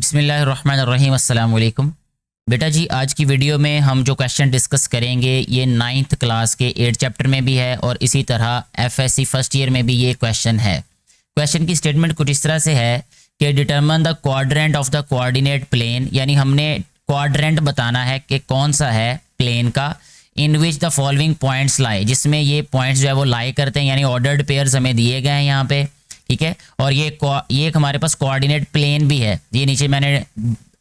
बिस्मिल्लाहिर्रहमानिर्रहीम अस्सलाम वालेकुम। बेटा जी, आज की वीडियो में हम जो क्वेश्चन डिस्कस करेंगे ये 9th क्लास के 8 चैप्टर में भी है और इसी तरह एफएससी फर्स्ट ईयर में भी ये क्वेश्चन है। क्वेश्चन की स्टेटमेंट कुछ इस तरह से है कि determine the quadrant of the coordinate plane, यानी हमने क्वाड्रेंट बताना है कि कौन सा है प्लेन का, in which the following points lie, जिसमें ये पॉइंट्स जो है वो लाई करते हैं, यानी ऑर्डर्ड पेयर्स हमें दिए गए हैं यहाँ पे, ठीक है। और ये एक हमारे पास कोऑर्डिनेट प्लेन भी है, ये नीचे मैंने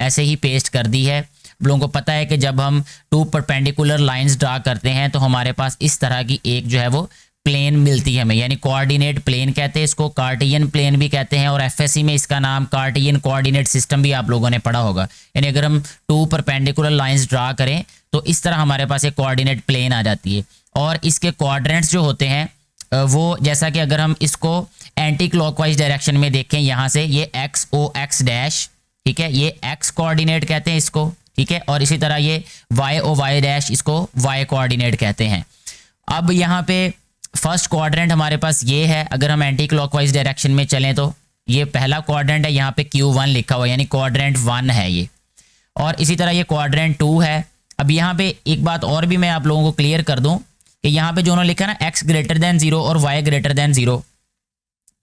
ऐसे ही पेस्ट कर दी है। लोगों को पता है कि जब हम टू परपेंडिकुलर लाइंस ड्रा करते हैं तो हमारे पास इस तरह की एक जो है वो प्लेन मिलती है हमें, यानी कोऑर्डिनेट प्लेन कहते हैं इसको, कार्टियन प्लेन भी कहते हैं, और एफएससी में इसका नाम कार्टियन कोऑर्डिनेट सिस्टम भी आप लोगों ने पढ़ा होगा। यानी अगर हम टू परपेंडिकुलर लाइंस ड्रा करें तो इस तरह हमारे पास एक कोऑर्डिनेट प्लेन आ जाती है, और इसके क्वाड्रेंट्स जो होते हैं वो, जैसा कि अगर हम इसको एंटी क्लॉकवाइज डायरेक्शन में देखें, यहाँ से ये एक्स ओ एक्स डैश, ठीक है, ये एक्स कोऑर्डिनेट कहते हैं इसको, ठीक है, और इसी तरह ये वाई ओ वाई डैश, इसको वाई कोऑर्डिनेट कहते हैं। अब यहाँ पे फर्स्ट क्वाड्रेंट हमारे पास ये है, अगर हम एंटी क्लॉकवाइज डायरेक्शन में चलें तो ये पहला क्वाड्रेंट है, यहाँ पे Q1 लिखा हुआ है, यानी क्वाड्रेंट 1 है ये, और इसी तरह ये क्वाड्रेंट 2 है। अब यहाँ पे एक बात और भी मैं आप लोगों को क्लियर कर दूं कि यहाँ पे जो उन्होंने लिखा ना x ग्रेटर देन 0 और y ग्रेटर देन 0,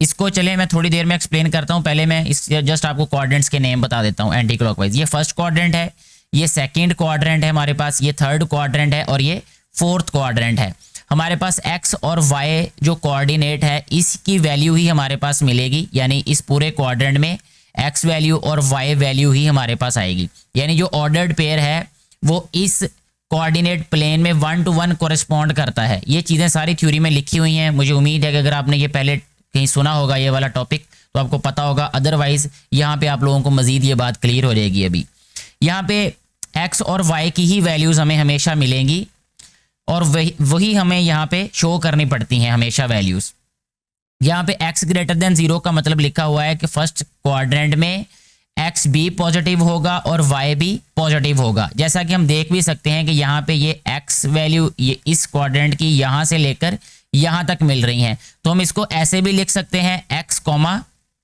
इसको चले मैं थोड़ी देर में एक्सप्लेन करता हूँ। पहले मैं इस जस्ट आपको क्वाड्रेंट्स के नेम बता देता हूँ एंटी क्लॉकवाइज। ये फर्स्ट क्वाड्रेंट है, ये सेकंड क्वाड्रेंट है हमारे पास, ये थर्ड क्वाड्रेंट है, और ये फोर्थ क्वाड्रेंट है। हमारे पास x और y जो कोऑर्डिनेट है इसकी वैल्यू ही हमारे पास मिलेगी, यानी इस पूरे क्वाड्रेंट में x वैल्यू और y वैल्यू ही हमारे पास आएगी। यानी जो ऑर्डर्ड पेयर है वो इस कोऑर्डिनेट प्लेन में 1 to 1 कोरेस्पॉन्ड करता है। ये चीज़ें सारी थ्योरी में लिखी हुई हैं, मुझे उम्मीद है कि अगर आपने ये पहले कहीं सुना होगा ये वाला टॉपिक तो आपको पता होगा, अदरवाइज यहाँ पे आप लोगों को मजीद ये बात क्लियर हो जाएगी। अभी यहाँ पे x और y की ही वैल्यूज़ हमें हमेशा मिलेंगी और वही हमें यहाँ पे शो करनी पड़ती हैं हमेशा वैल्यूज़। यहाँ पे x ग्रेटर देन 0 का मतलब लिखा हुआ है कि फर्स्ट क्वाड्रेंट में x भी पॉजिटिव होगा और y भी पॉजिटिव होगा। जैसा कि हम देख भी सकते हैं कि यहाँ पे ये x वैल्यू ये इस क्वाड्रेंट की यहाँ से लेकर यहाँ तक मिल रही हैं, तो हम इसको ऐसे भी लिख सकते हैं x,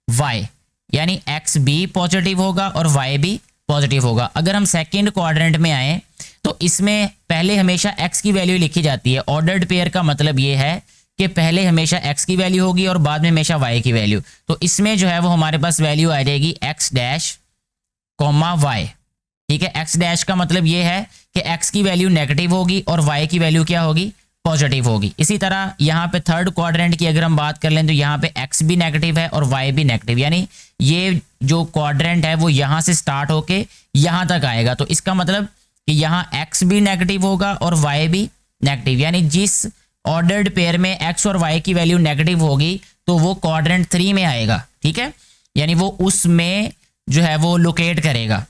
y, यानी x भी पॉजिटिव होगा और y भी पॉजिटिव होगा। अगर हम सेकंड क्वाड्रेंट में आए तो इसमें पहले हमेशा x की वैल्यू लिखी जाती है। ऑर्डर्ड पेयर का मतलब ये है कि पहले हमेशा x की वैल्यू होगी और बाद में हमेशा y की वैल्यू। तो इसमें जो है वो हमारे पास वैल्यू आ जाएगी x डैश कॉमा y, ठीक है। x डैश का मतलब ये है कि x की वैल्यू नेगेटिव होगी और y की वैल्यू क्या होगी, पॉजिटिव होगी। इसी तरह यहाँ पे थर्ड क्वाड्रेंट की अगर हम बात कर लें तो यहाँ पे x भी नेगेटिव है और y भी नेगेटिव, यानी ये जो क्वाड्रेंट है वो यहाँ से स्टार्ट होके यहाँ तक आएगा। तो इसका मतलब कि यहाँ x भी नेगेटिव होगा और y भी नेगेटिव, यानी जिस ऑर्डर्ड पेयर में x और y की वैल्यू नेगेटिव होगी तो वो क्वाड्रेंट 3 में आएगा, ठीक है, यानी वो उसमें जो है वो लोकेट करेगा।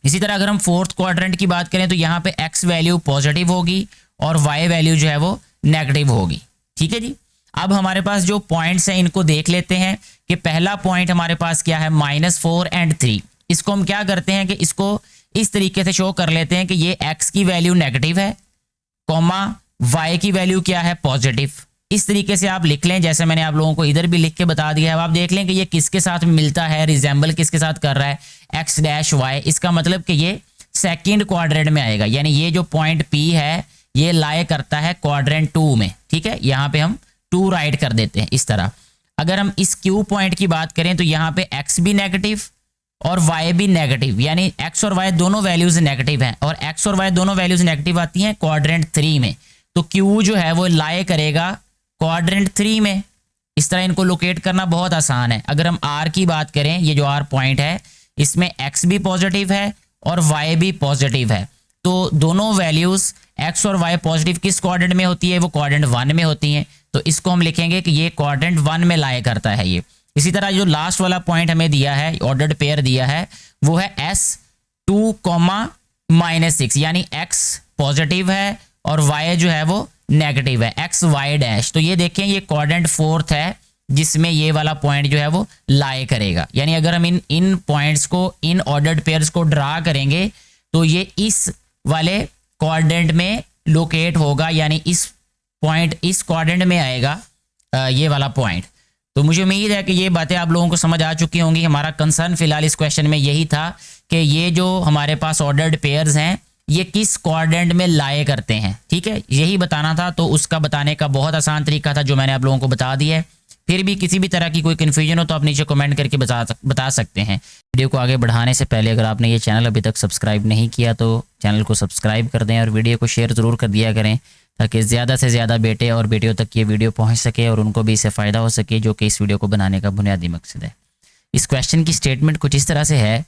इसी तरह अगर हम फोर्थ क्वाड्रेंट की बात करें तो यहाँ पे x वैल्यू पॉजिटिव होगी और y वैल्यू जो है वो नेगेटिव होगी, ठीक है जी। अब हमारे पास जो पॉइंट्स हैं इनको देख लेते हैं कि पहला पॉइंट हमारे पास क्या है, -4 और 3। इसको हम क्या करते हैं कि इसको इस तरीके से शो कर लेते हैं कि ये x की वैल्यू नेगेटिव है, कॉमा y की वैल्यू क्या है, पॉजिटिव। इस तरीके से आप लिख लें, जैसे मैंने आप लोगों को इधर भी लिख के बता दिया है। अब आप देख लें कि ये किसके साथ मिलता है, रिजेंबल किसके साथ कर रहा है, x डैश y। इसका मतलब कि ये सेकंड क्वाड्रेंट में आएगा, यानी ये जो पॉइंट P है ये लाई करता है क्वाड्रेंट 2 में, ठीक है। यहाँ पे हम 2 राइट कर देते हैं इस तरह। अगर हम इस Q पॉइंट की बात करें तो यहाँ पे x भी नेगेटिव और y भी नेगेटिव, यानी x और y दोनों वैल्यूज नेगेटिव हैं, और x और y दोनों वैल्यूज नेगेटिव आती हैं क्वाड्रेंट 3 में। तो Q जो है वो लाई करेगा क्वाड्रेंट 3 में। इस तरह इनको लोकेट करना बहुत आसान है। अगर हम R की बात करें, ये जो R पॉइंट है इसमें x भी पॉजिटिव है और y भी पॉजिटिव है, तो दोनों वैल्यूज x और y पॉजिटिव किस क्वाड्रेंट में होती है, वो क्वाड्रेंट 1 में होती हैं। तो इसको हम लिखेंगे कि ये क्वाड्रेंट 1 में लाई करता है ये। इसी तरह जो लास्ट वाला पॉइंट हमें दिया है, ऑर्डर्ड पेयर दिया है, वो है S2, -6, यानी x पॉजिटिव है और y जो है वो नेगेटिव है, x y डैश। तो ये देखें ये क्वाड्रेंट 4th है जिसमें ये वाला पॉइंट जो है वो लाई करेगा। यानी अगर हम इन पॉइंट्स को, इन ऑर्डर्ड पेयर्स को ड्रा करेंगे तो ये इस वाले क्वाड्रेंट में लोकेट होगा, यानी इस पॉइंट इस क्वाड्रेंट में आएगा ये वाला पॉइंट। तो मुझे उम्मीद है कि ये बातें आप लोगों को समझ आ चुकी होंगी। हमारा कंसर्न फिलहाल इस क्वेश्चन में यही था कि ये जो हमारे पास ऑर्डर्ड पेयर्स हैं ये किस क्वाड्रेंट में लाए करते हैं, ठीक है, यही बताना था। तो उसका बताने का बहुत आसान तरीका था जो मैंने आप लोगों को बता दिया है। फिर भी किसी भी तरह की कोई कन्फ्यूजन हो तो आप नीचे कमेंट करके बता सकते हैं। वीडियो को आगे बढ़ाने से पहले अगर आपने ये चैनल अभी तक सब्सक्राइब नहीं किया तो चैनल को सब्सक्राइब कर दें और वीडियो को शेयर ज़रूर कर दिया करें ताकि ज़्यादा से ज़्यादा बेटे और बेटियों तक ये वीडियो पहुँच सके और उनको भी इससे फ़ायदा हो सके, जो कि इस वीडियो को बनाने का बुनियादी मकसद है। इस क्वेश्चन की स्टेटमेंट कुछ इस तरह से है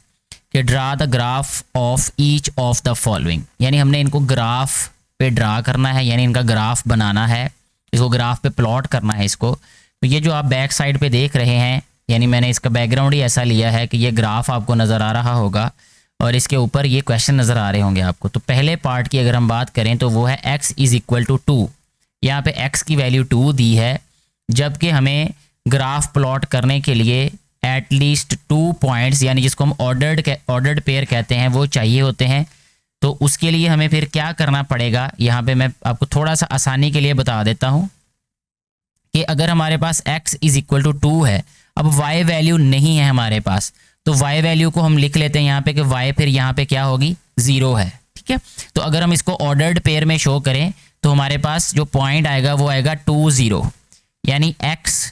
कि draw the graph of each of the following, यानी हमने इनको ग्राफ पे ड्रा करना है, यानी इनका ग्राफ बनाना है, इसको ग्राफ पे प्लॉट करना है इसको। तो ये जो आप बैक साइड पे देख रहे हैं, यानी मैंने इसका बैकग्राउंड ही ऐसा लिया है कि ये ग्राफ आपको नज़र आ रहा होगा और इसके ऊपर ये क्वेश्चन नज़र आ रहे होंगे आपको। तो पहले पार्ट की अगर हम बात करें तो वो है x इज़ इक्वल टू 2। यहाँ पे x की वैल्यू 2 दी है, जबकि हमें ग्राफ प्लॉट करने के लिए एटलीस्ट 2 पॉइंट्स, यानी जिसको हम ऑर्डर्ड पेयर कहते हैं, वो चाहिए होते हैं। तो उसके लिए हमें फिर क्या करना पड़ेगा, यहाँ पे मैं आपको थोड़ा सा आसानी के लिए बता देता हूँ कि अगर हमारे पास x इज़ इक्वल टू 2 है, अब y वैल्यू नहीं है हमारे पास, तो y वैल्यू को हम लिख लेते हैं यहाँ पे कि y फिर यहाँ पे क्या होगी, 0 है, ठीक है। तो अगर हम इसको ऑर्डर्ड पेयर में शो करें तो हमारे पास जो पॉइंट आएगा वो आएगा 2 0, यानी x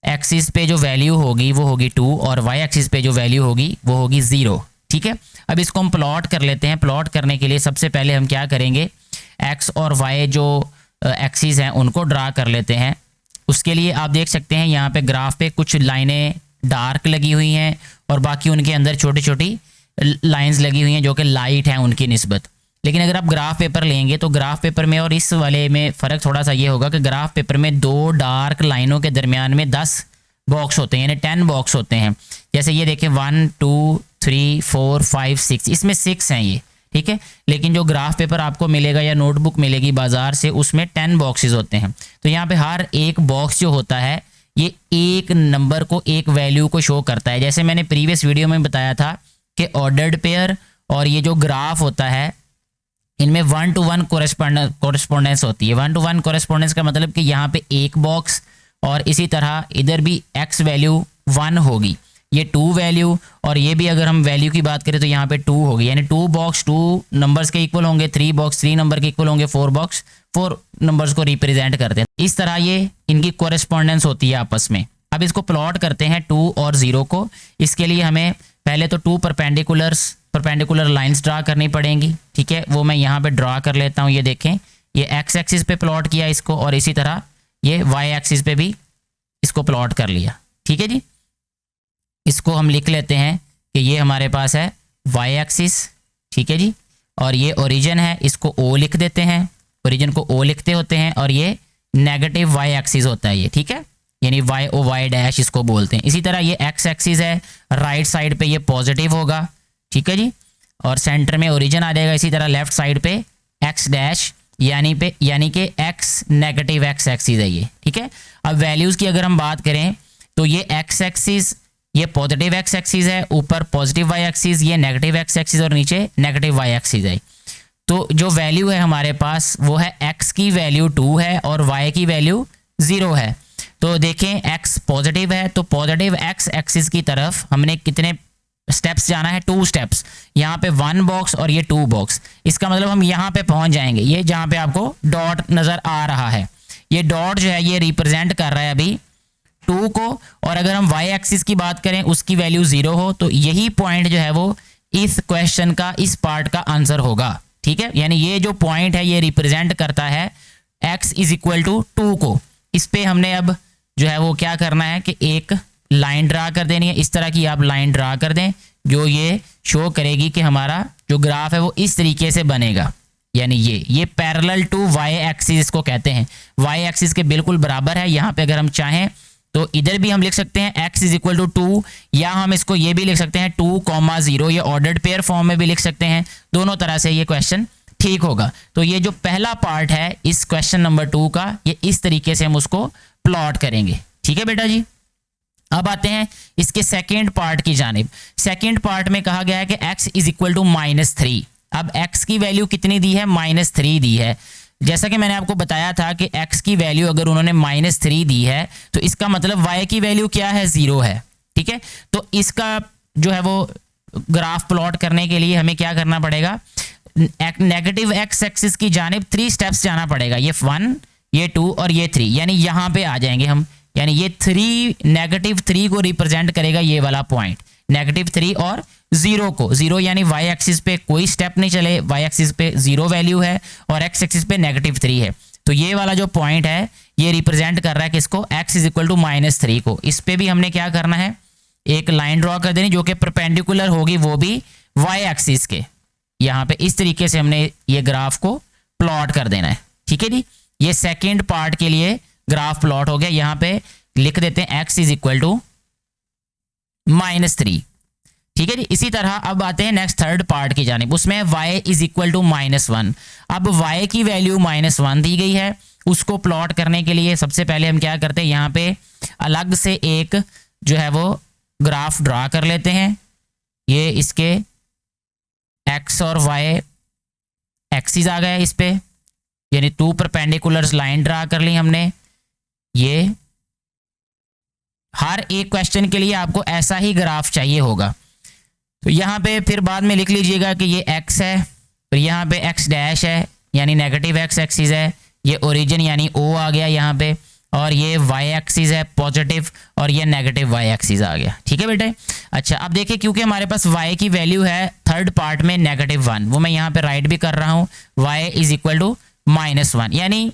एक्सिस पे जो वैल्यू होगी वो होगी 2 और y एक्सिस पे जो वैल्यू होगी वो होगी 0, ठीक है। अब इसको हम प्लॉट कर लेते हैं। प्लॉट करने के लिए सबसे पहले हम क्या करेंगे, x और y जो एक्सिस हैं उनको ड्रा कर लेते हैं। उसके लिए आप देख सकते हैं यहाँ पे ग्राफ पे कुछ लाइनें डार्क लगी हुई हैं और बाकी उनके अंदर छोटी छोटी लाइंस लगी हुई हैं जो कि लाइट हैं उनकी निस्बत। लेकिन अगर आप ग्राफ पेपर लेंगे तो ग्राफ पेपर में और इस वाले में फ़र्क थोड़ा सा ये होगा कि ग्राफ पेपर में 2 डार्क लाइनों के दरमियान में 10 बॉक्स होते हैं, यानी 10 बॉक्स होते हैं। जैसे ये देखें 1 2 3 4 5 6, इसमें 6 हैं ये, ठीक है। लेकिन जो ग्राफ पेपर आपको मिलेगा या नोटबुक मिलेगी बाजार से उसमें 10 बॉक्सेस होते हैं। तो यहाँ पे हर एक बॉक्स जो होता है ये एक नंबर को, एक वैल्यू को शो करता है। जैसे मैंने प्रीवियस वीडियो में बताया था कि ऑर्डर्ड पेयर और ये जो ग्राफ होता है इनमें 1 to 1 कोरेस्पोंडेंस होती है। 1 to 1 कोरेस्पोंडेंस का मतलब कि यहाँ पे एक बॉक्स और इसी तरह इधर भी x वैल्यू 1 होगी, ये 2 वैल्यू, और ये भी अगर हम वैल्यू की बात करें तो यहाँ पे 2 होगी, यानी 2 बॉक्स 2 नंबर्स के इक्वल होंगे, 3 बॉक्स 3 नंबर के इक्वल होंगे, 4 बॉक्स 4 नंबर्स को रिप्रेजेंट करते हैं। इस तरह ये इनकी कोरेस्पोंडेंस होती है आपस में। अब इसको प्लॉट करते हैं 2 और 0 को। इसके लिए हमें पहले तो 2 परपेंडिकुलर लाइंस ड्रा करनी पड़ेंगी, ठीक है। वो मैं यहाँ पे ड्रा कर लेता हूँ। ये देखें, ये x एक्सिस पे प्लॉट किया इसको और इसी तरह ये y एक्सिस पे भी इसको प्लॉट कर लिया, ठीक है जी। इसको हम लिख लेते हैं कि ये हमारे पास है y एक्सिस, ठीक है जी, और ये ओरिजिन है, इसको o लिख देते हैं, ओरिजिन को o लिखते होते हैं, और ये नेगेटिव y एक्सिस होता है ये, ठीक है, यानी y डैश इसको बोलते हैं। इसी तरह ये x एक्सिस है, राइट साइड पे ये पॉजिटिव होगा, ठीक है जी, और सेंटर में ओरिजिन आ जाएगा। इसी तरह लेफ्ट साइड पे x डैश यानी कि x नेगेटिव x एक्सिस है ये, ठीक है। अब वैल्यूज़ की अगर हम बात करें तो ये x एक्सिस ये पॉजिटिव x एक्सिस है, ऊपर पॉजिटिव y एक्सिस, ये नेगेटिव x एक्सिस और नीचे नेगेटिव y एक्सिस है। तो जो वैल्यू है हमारे पास वो है x की वैल्यू 2 है और y की वैल्यू 0 है। तो देखें x पॉजिटिव है तो पॉजिटिव x एक्सिस की तरफ हमने कितने स्टेप्स जाना है, 2 स्टेप्स। यहाँ पे 1 बॉक्स और ये 2 बॉक्स, इसका मतलब हम यहाँ पे पहुँच जाएंगे। ये जहाँ पे आपको डॉट नज़र आ रहा है, ये डॉट जो है ये रिप्रेजेंट कर रहा है अभी 2 को, और अगर हम y एक्सिस की बात करें उसकी वैल्यू 0 हो तो यही पॉइंट जो है वो इस क्वेश्चन का इस पार्ट का आंसर होगा, ठीक है। यानी ये जो पॉइंट है ये रिप्रेजेंट करता है x इज इक्वल टू 2 को। इस पे हमने अब जो है वो क्या करना है कि एक लाइन ड्रा कर देनी है। इस तरह की आप लाइन ड्रा कर दें जो ये शो करेगी कि हमारा जो ग्राफ है वो इस तरीके से बनेगा, यानी ये पैरेलल टू y एक्सिस इसको कहते हैं, y एक्सिस के बिल्कुल बराबर है। यहाँ पे अगर हम चाहें तो इधर भी हम लिख सकते हैं x इज इक्वल टू 2, या हम इसको ये भी लिख सकते हैं 2,0, ये ऑर्डर्ड पेयर फॉर्म में भी लिख सकते हैं। दोनों तरह से ये क्वेश्चन ठीक होगा। तो ये जो पहला पार्ट है इस क्वेश्चन नंबर 2 का, ये इस तरीके से हम उसको प्लॉट करेंगे, ठीक है बेटा जी। अब आते हैं इसके सेकेंड पार्ट की जानिब। सेकेंड पार्ट में कहा गया है कि x इज इक्वल टू -3। अब x की वैल्यू कितनी दी है, -3 दी है। जैसा कि मैंने आपको बताया था कि x की वैल्यू अगर उन्होंने -3 दी है तो इसका मतलब y की वैल्यू क्या है, 0 है। ठीक है, तो इसका जो है वो ग्राफ प्लॉट करने के लिए हमें क्या करना पड़ेगा, नेगेटिव x एक्सिस की जानिब 3 स्टेप्स जाना पड़ेगा, ये 1, ये 2 और ये 3, यानी यहाँ पे आ जाएंगे हम, यानी ये 3 -3 को रिप्रेजेंट करेगा ये वाला पॉइंट, -3 और 0 को, 0 यानी y एक्सिस पे कोई स्टेप नहीं चले, y एक्सिस पे 0 वैल्यू है और x एक्सिस पे -3 है। तो ये वाला जो पॉइंट है ये रिप्रेजेंट कर रहा है किसको, x = -3 को। इस पे भी हमने क्या करना है, एक लाइन ड्रॉ कर देनी जो कि परपेंडिकुलर होगी, वो भी y एक्सिस के। यहाँ पे इस तरीके से हमने ये ग्राफ को प्लॉट कर देना है। ठीक है जी, ये सेकेंड पार्ट के लिए ग्राफ प्लॉट हो गया। यहाँ पे लिख देते हैं x = -3। ठीक है जी, इसी तरह अब आते हैं नेक्स्ट थर्ड पार्ट की जानिब, उसमें y = -1। अब y की वैल्यू -1 दी गई है, उसको प्लॉट करने के लिए सबसे पहले हम क्या करते हैं, यहाँ पे अलग से एक जो है वो ग्राफ ड्रा कर लेते हैं। ये इसके x और y एक्सिस आ गए इस पे, यानी 2 परपेंडिकुलर लाइन ड्रा कर ली हमने। ये हर एक क्वेश्चन के लिए आपको ऐसा ही ग्राफ चाहिए होगा। तो यहाँ पे फिर बाद में लिख लीजिएगा कि ये x है, फिर यहाँ पे x' है यानी नेगेटिव x एक्सिस है, ये ओरिजिन यानी O आ गया यहाँ पे, और ये y एक्सिस है पॉजिटिव, और ये नेगेटिव y एक्सिस आ गया। ठीक है बेटे। अच्छा, अब देखिए क्योंकि हमारे पास y की वैल्यू है थर्ड पार्ट में -1, वो मैं यहाँ पे राइट भी कर रहा हूँ, y = -1, यानी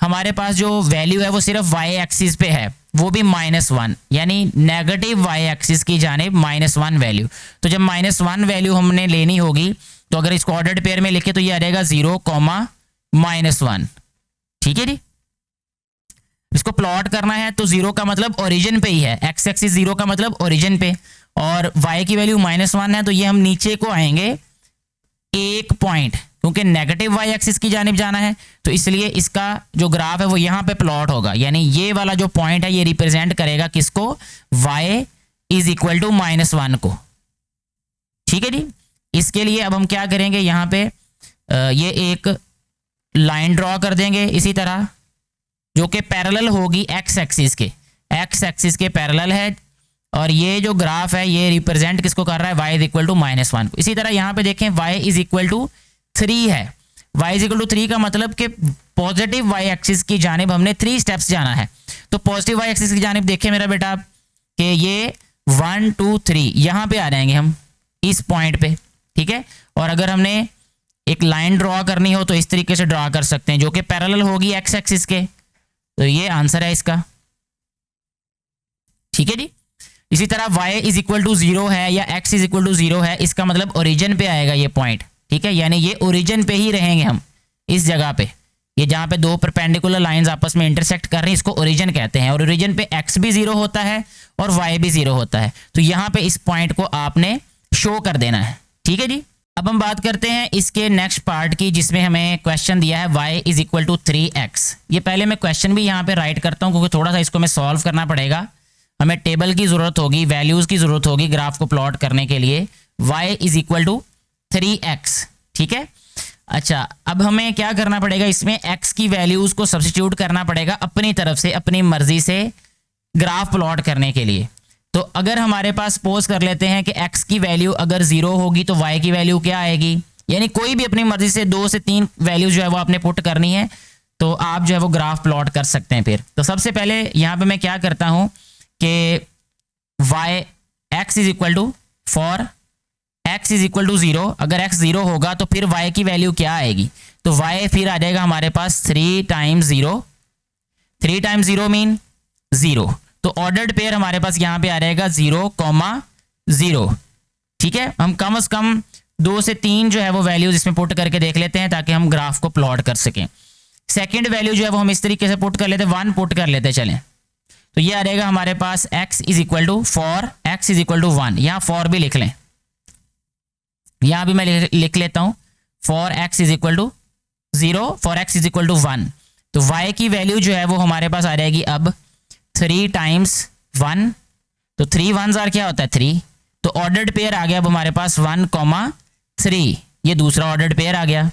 हमारे पास जो वैल्यू है वो सिर्फ y एक्सिस पे है, वो भी -1, यानी नेगेटिव y एक्सिस की जानिब -1 वैल्यू। तो जब -1 वैल्यू हमने लेनी होगी तो अगर इसको ऑर्डर्ड पेयर में लिखे तो ये आ जाएगा 0, -1। ठीक है जी, इसको प्लॉट करना है तो 0 का मतलब ओरिजिन पे ही है, x एक्सिस 0 का मतलब ओरिजिन पे, और y की वैल्यू -1 है, तो ये हम नीचे को आएंगे एक पॉइंट, क्योंकि नेगेटिव y एक्सिस की जानिब जाना है, तो इसलिए इसका जो ग्राफ है वो यहाँ पे प्लॉट होगा, यानी ये वाला जो पॉइंट है ये रिप्रेजेंट करेगा किसको, y = -1 को। ठीक है जी, इसके लिए अब हम क्या करेंगे, यहाँ पे ये एक लाइन ड्रॉ कर देंगे इसी तरह, जो कि पैरेलल होगी x एक्सिस के पैरेलल है, और ये जो ग्राफ है ये रिप्रेजेंट किसको कर रहा है, y = -1 को। इसी तरह यहाँ पे देखें y = 3 है, y = 3 का मतलब कि पॉजिटिव y एक्सिस की जानिब हमने 3 स्टेप्स जाना है। तो पॉजिटिव y एक्सिस की जानिब देखें मेरा बेटा कि ये 1 2 3 यहाँ पे आ जाएंगे हम इस पॉइंट पे। ठीक है, और अगर हमने एक लाइन ड्रॉ करनी हो तो इस तरीके से ड्रॉ कर सकते हैं, जो कि पैरेलल होगी x एक्सिस के। तो ये आंसर है इसका। ठीक है जी, इसी तरह y = 0 है या x = 0 है, इसका मतलब ओरिजिन पे आएगा ये पॉइंट। ठीक है, यानी ये ओरिजिन पे ही रहेंगे हम, इस जगह पे, ये जहाँ पे 2 परपेंडिकुलर लाइंस आपस में इंटरसेक्ट कर रही हैं, इसको ओरिजिन कहते हैं, और ओरिजिन पे x भी 0 होता है और y भी 0 होता है। तो यहाँ पे इस पॉइंट को आपने शो कर देना है। ठीक है जी, अब हम बात करते हैं इसके नेक्स्ट पार्ट की, जिसमें हमें क्वेश्चन दिया है y = 3x। ये पहले मैं क्वेश्चन भी यहाँ पे राइट करता हूँ, क्योंकि थोड़ा सा इसको मैं सॉल्व करना पड़ेगा, हमें टेबल की ज़रूरत होगी, वैल्यूज़ की ज़रूरत होगी ग्राफ को प्लॉट करने के लिए। y = 3x। ठीक है, अच्छा, अब हमें क्या करना पड़ेगा, इसमें x की वैल्यूज़ को सब्स्टिट्यूट करना पड़ेगा अपनी तरफ से, अपनी मर्जी से ग्राफ प्लॉट करने के लिए। तो अगर हमारे पास सपोज कर लेते हैं कि x की वैल्यू अगर 0 होगी तो y की वैल्यू क्या आएगी, यानी कोई भी अपनी मर्जी से 2 से 3 वैल्यूज जो है वो आपने पुट करनी है, तो आप जो है वो ग्राफ प्लॉट कर सकते हैं। फिर तो सबसे पहले यहाँ पे मैं क्या करता हूँ कि x = 0, अगर x 0 होगा तो फिर y की वैल्यू क्या आएगी, तो y फिर आ जाएगा हमारे पास 3 × 0, 3 × 0 मीन 0, तो ऑर्डर्ड पेयर हमारे पास यहाँ पे आ जाएगा 0, 0। ठीक है, हम कम से कम 2 से 3 जो है वो वैल्यूज इसमें पुट करके देख लेते हैं ताकि हम ग्राफ को प्लॉट कर सकें। सेकंड वैल्यू जो है वो हम इस तरीके से पुट कर लेते हैं, 1 पुट कर लेते चलें, तो ये आ जाएगा हमारे पास x = 1, यहाँ फॉर भी लिख लें, यहाँ भी मैं लिख लेता हूँ फॉर x = 0, फॉर x = 1। तो y की वैल्यू जो है वो हमारे पास आ जाएगी अब 3 × 1, तो 3 1s आर क्या होता है 3, तो ऑर्डर्ड पेयर आ गया अब हमारे पास 1, 3, ये दूसरा ऑर्डर्ड पेयर आ गया।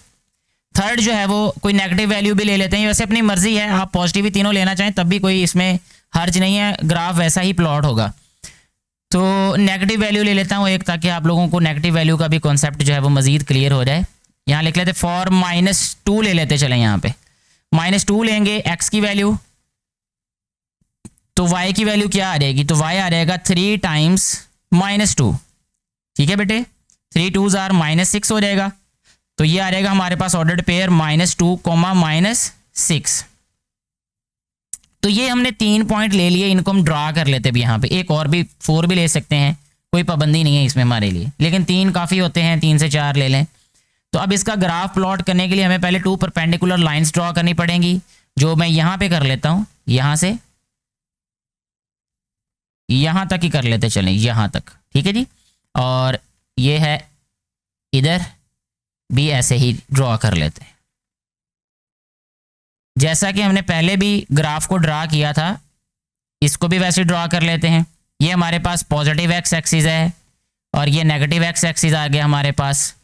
थर्ड जो है वो कोई नेगेटिव वैल्यू भी ले लेते हैं, वैसे अपनी मर्जी है, आप पॉजिटिव ही तीनों लेना चाहें तब भी कोई इसमें हर्ज नहीं है, ग्राफ वैसा ही प्लॉट होगा। तो नेगेटिव वैल्यू ले लेता हूँ एक, ताकि आप लोगों को नेगेटिव वैल्यू का भी कॉन्सेप्ट जो है वो मजीद क्लियर हो जाए। यहाँ लिख लेते फॉर -2 ले लेते चलें, यहाँ पे -2 लेंगे एक्स की वैल्यू, तो y की वैल्यू क्या आ जाएगी, तो y आ जाएगा 3 टाइम्स -2। ठीक है बेटे, 3 2s आर -6 हो जाएगा, तो ये आ जाएगा हमारे पास ऑर्डर्ड पेयर -2, -6। तो ये हमने 3 पॉइंट ले लिए, इनको हम ड्रा कर लेते भी, यहाँ पे एक और भी 4 भी ले सकते हैं, कोई पाबंदी नहीं है इसमें हमारे लिए, लेकिन 3 काफ़ी होते हैं, 3 से 4 ले लें। तो अब इसका ग्राफ प्लॉट करने के लिए हमें पहले 2 परपेंडिकुलर लाइंस ड्रॉ करनी पड़ेंगी, जो मैं यहाँ पे कर लेता हूँ, यहाँ से यहाँ तक ही कर लेते चलें, यहाँ तक। ठीक है जी, और ये है इधर भी ऐसे ही ड्रॉ कर लेते हैं, जैसा कि हमने पहले भी ग्राफ को ड्रा किया था, इसको भी वैसे ड्रॉ कर लेते हैं। ये हमारे पास पॉजिटिव एक्स एक्सिस है, और ये नेगेटिव एक्स एक्सिस आ गया हमारे पास,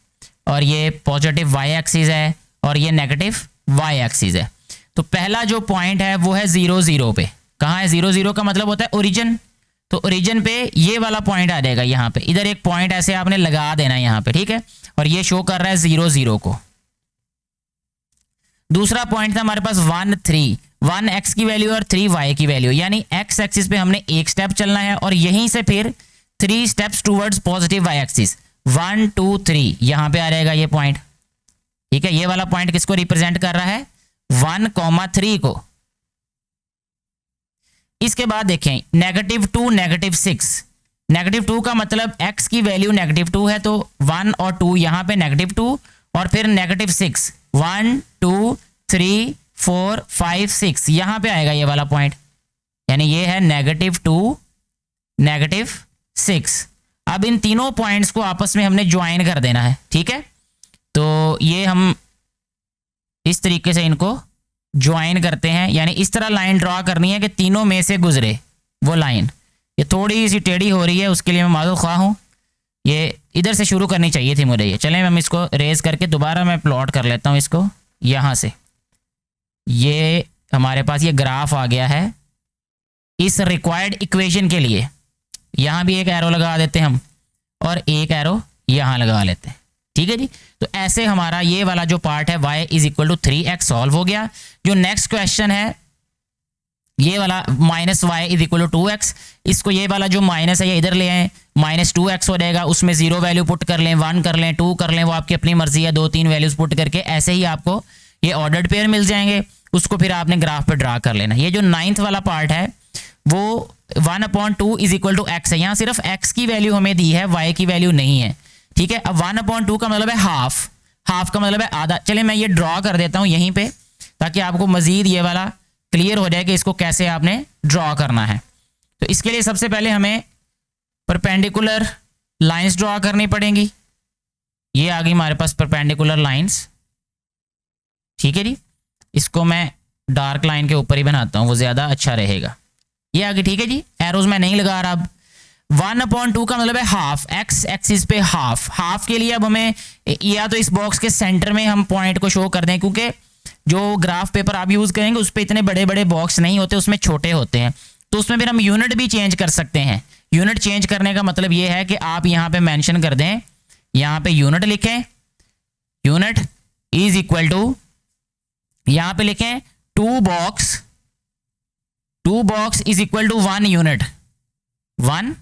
और ये पॉजिटिव वाई एक्सिस है, और ये नेगेटिव वाई एक्सिस है। तो पहला जो पॉइंट है वो है 0 0 पे। कहाँ है 0 0 का मतलब होता है ओरिजिन, तो ओरिजिन पे ये वाला पॉइंट आ जाएगा, यहाँ पे इधर एक पॉइंट ऐसे आपने लगा देना है यहाँ पे, ठीक है, और ये शो कर रहा है 0 0 को। दूसरा पॉइंट था हमारे पास 1 3, 1 एक्स की वैल्यू और 3 वाई की वैल्यू, यानी एक्स एक्सिस पे हमने एक स्टेप चलना है, और यहीं से फिर 3 steps towards positive y axis, 1 2 3 यहाँ पे आ जाएगा ये पॉइंट। ठीक है, ये वाला पॉइंट किसको रिप्रेजेंट कर रहा है, 1,3 को। इसके बाद देखें -2 -6, -2 का मतलब x की वैल्यू -2 है, तो 1 और 2 यहाँ पे -2, और फिर -6, 1 2 3 4 5 6 यहाँ पे आएगा ये वाला पॉइंट, यानी ये है -2 -6। अब इन तीनों पॉइंट्स को आपस में हमने ज्वाइन कर देना है। ठीक है, तो ये हम इस तरीके से इनको ज्वाइन करते हैं, यानी इस तरह लाइन ड्रॉ करनी है कि तीनों में से गुजरे वो लाइन। ये थोड़ी सी टेढ़ी हो रही है, उसके लिए मैं माजूर ख्वाह हूँ, ये इधर से शुरू करनी चाहिए थी मुझे। ये चलें हम इसको रेज करके दोबारा मैं प्लॉट कर लेता हूँ इसको यहाँ से। ये हमारे पास ये ग्राफ आ गया है इस रिक्वायर्ड इक्वेशन के लिए। यहाँ भी एक एरो लगा देते हैं हम, और एक एरो यहाँ लगा लेते हैं। ठीक है जी, तो ऐसे हमारा ये वाला जो पार्ट है y = 3x सॉल्व हो गया। जो नेक्स्ट क्वेश्चन है ये वाला -y = 2x, इसको ये वाला जो माइनस है ये इधर ले आए, -2x हो जाएगा, उसमें 0 वैल्यू पुट कर लें, 1 कर लें, 2 कर लें, वो आपकी अपनी मर्जी है, 2-3 वैल्यूज पुट करके ऐसे ही आपको ये ऑर्डर्ड पेयर मिल जाएंगे। उसको फिर आपने ग्राफ पे ड्रा कर लेना। ये जो 9th वाला पार्ट है वो 1/2 = x है, यहाँ सिर्फ x की वैल्यू हमें दी है, y की वैल्यू नहीं है। ठीक है, अब 1/2 का मतलब है हाफ, हाफ का मतलब है आधा। चले मैं ये ड्रॉ कर देता हूँ यहीं पे, ताकि आपको मजीद ये वाला क्लियर हो जाए कि इसको कैसे आपने ड्रॉ करना है। तो इसके लिए सबसे पहले हमें परपेंडिकुलर लाइंस ड्रॉ करनी पड़ेंगी। ये आ गई हमारे पास परपेंडिकुलर लाइंस। ठीक है जी, इसको मैं डार्क लाइन के ऊपर ही बनाता हूँ, वो ज़्यादा अच्छा रहेगा। ये आ गई। ठीक है जी, एरोज मैं नहीं लगा रहा। अब 1/2 का मतलब है हाफ, एक्स एक्सिस पे हाफ। हाफ के लिए अब हमें या तो इस बॉक्स के सेंटर में हम पॉइंट को शो कर दें, क्योंकि जो ग्राफ पेपर आप यूज़ करेंगे उस पर इतने बड़े बड़े बॉक्स नहीं होते, उसमें छोटे होते हैं, तो उसमें फिर हम यूनिट भी चेंज कर सकते हैं। यूनिट चेंज करने का मतलब ये है कि आप यहाँ पे मेंशन कर दें, यहाँ पे यूनिट लिखें, यूनिट = यहाँ पे लिखें 2 बॉक्स = 1 यूनिट, 1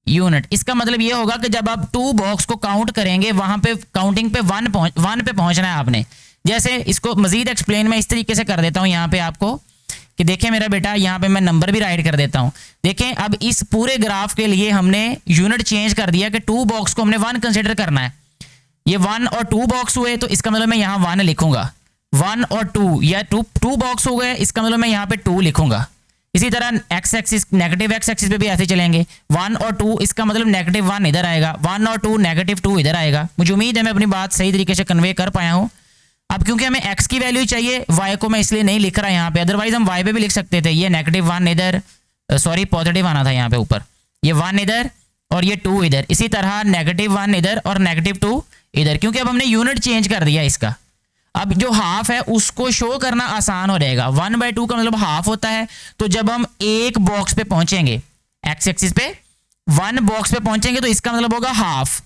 यूनिट। इसका मतलब ये होगा कि जब आप 2 बॉक्स को काउंट करेंगे वहां पे काउंटिंग पे 1 पे पहुंचना है आपने। जैसे इसको मजीद एक्सप्लेन मैं इस तरीके से कर देता हूं यहाँ पे आपको, कि देखें मेरा बेटा, यहाँ पे मैं नंबर भी राइट कर देता हूँ। देखें अब इस पूरे ग्राफ के लिए हमने यूनिट चेंज कर दिया कि 2 बॉक्स को हमने 1 कंसिडर करना है। ये 1 और 2 बॉक्स हुए, तो इसका मतलब मैं यहाँ 1 लिखूंगा। 1 और 2 या 2 बॉक्स हो गए, इसका मतलब मैं यहाँ पे 2 लिखूंगा। इसी तरह x axis, negative x axis पे भी ऐसे चलेंगे। 1 और 2 इसका मतलब -1 इधर आएगा, 1 और 2 -2 इधर आएगा। मुझे उम्मीद है मैं अपनी बात सही तरीके से कन्वे कर पाया हूँ। अब क्योंकि हमें x की वैल्यू चाहिए, y को मैं इसलिए नहीं लिख रहा यहाँ पे, अदरवाइज हम y पे भी लिख सकते थे। ये -1 इधर, सॉरी पॉजिटिव आना था यहाँ पे ऊपर, ये 1 इधर और ये 2 इधर। इसी तरह -1 इधर और -2 इधर, क्योंकि अब हमने यूनिट चेंज कर दिया इसका। अब जो हाफ है उसको शो करना आसान हो जाएगा। 1/2 का मतलब हाफ होता है। तो जब हम एक बॉक्स पे पहुंचेंगे, एक्स एक्सिस पे 1 बॉक्स पे पहुंचेंगे, तो इसका मतलब होगा हाफ,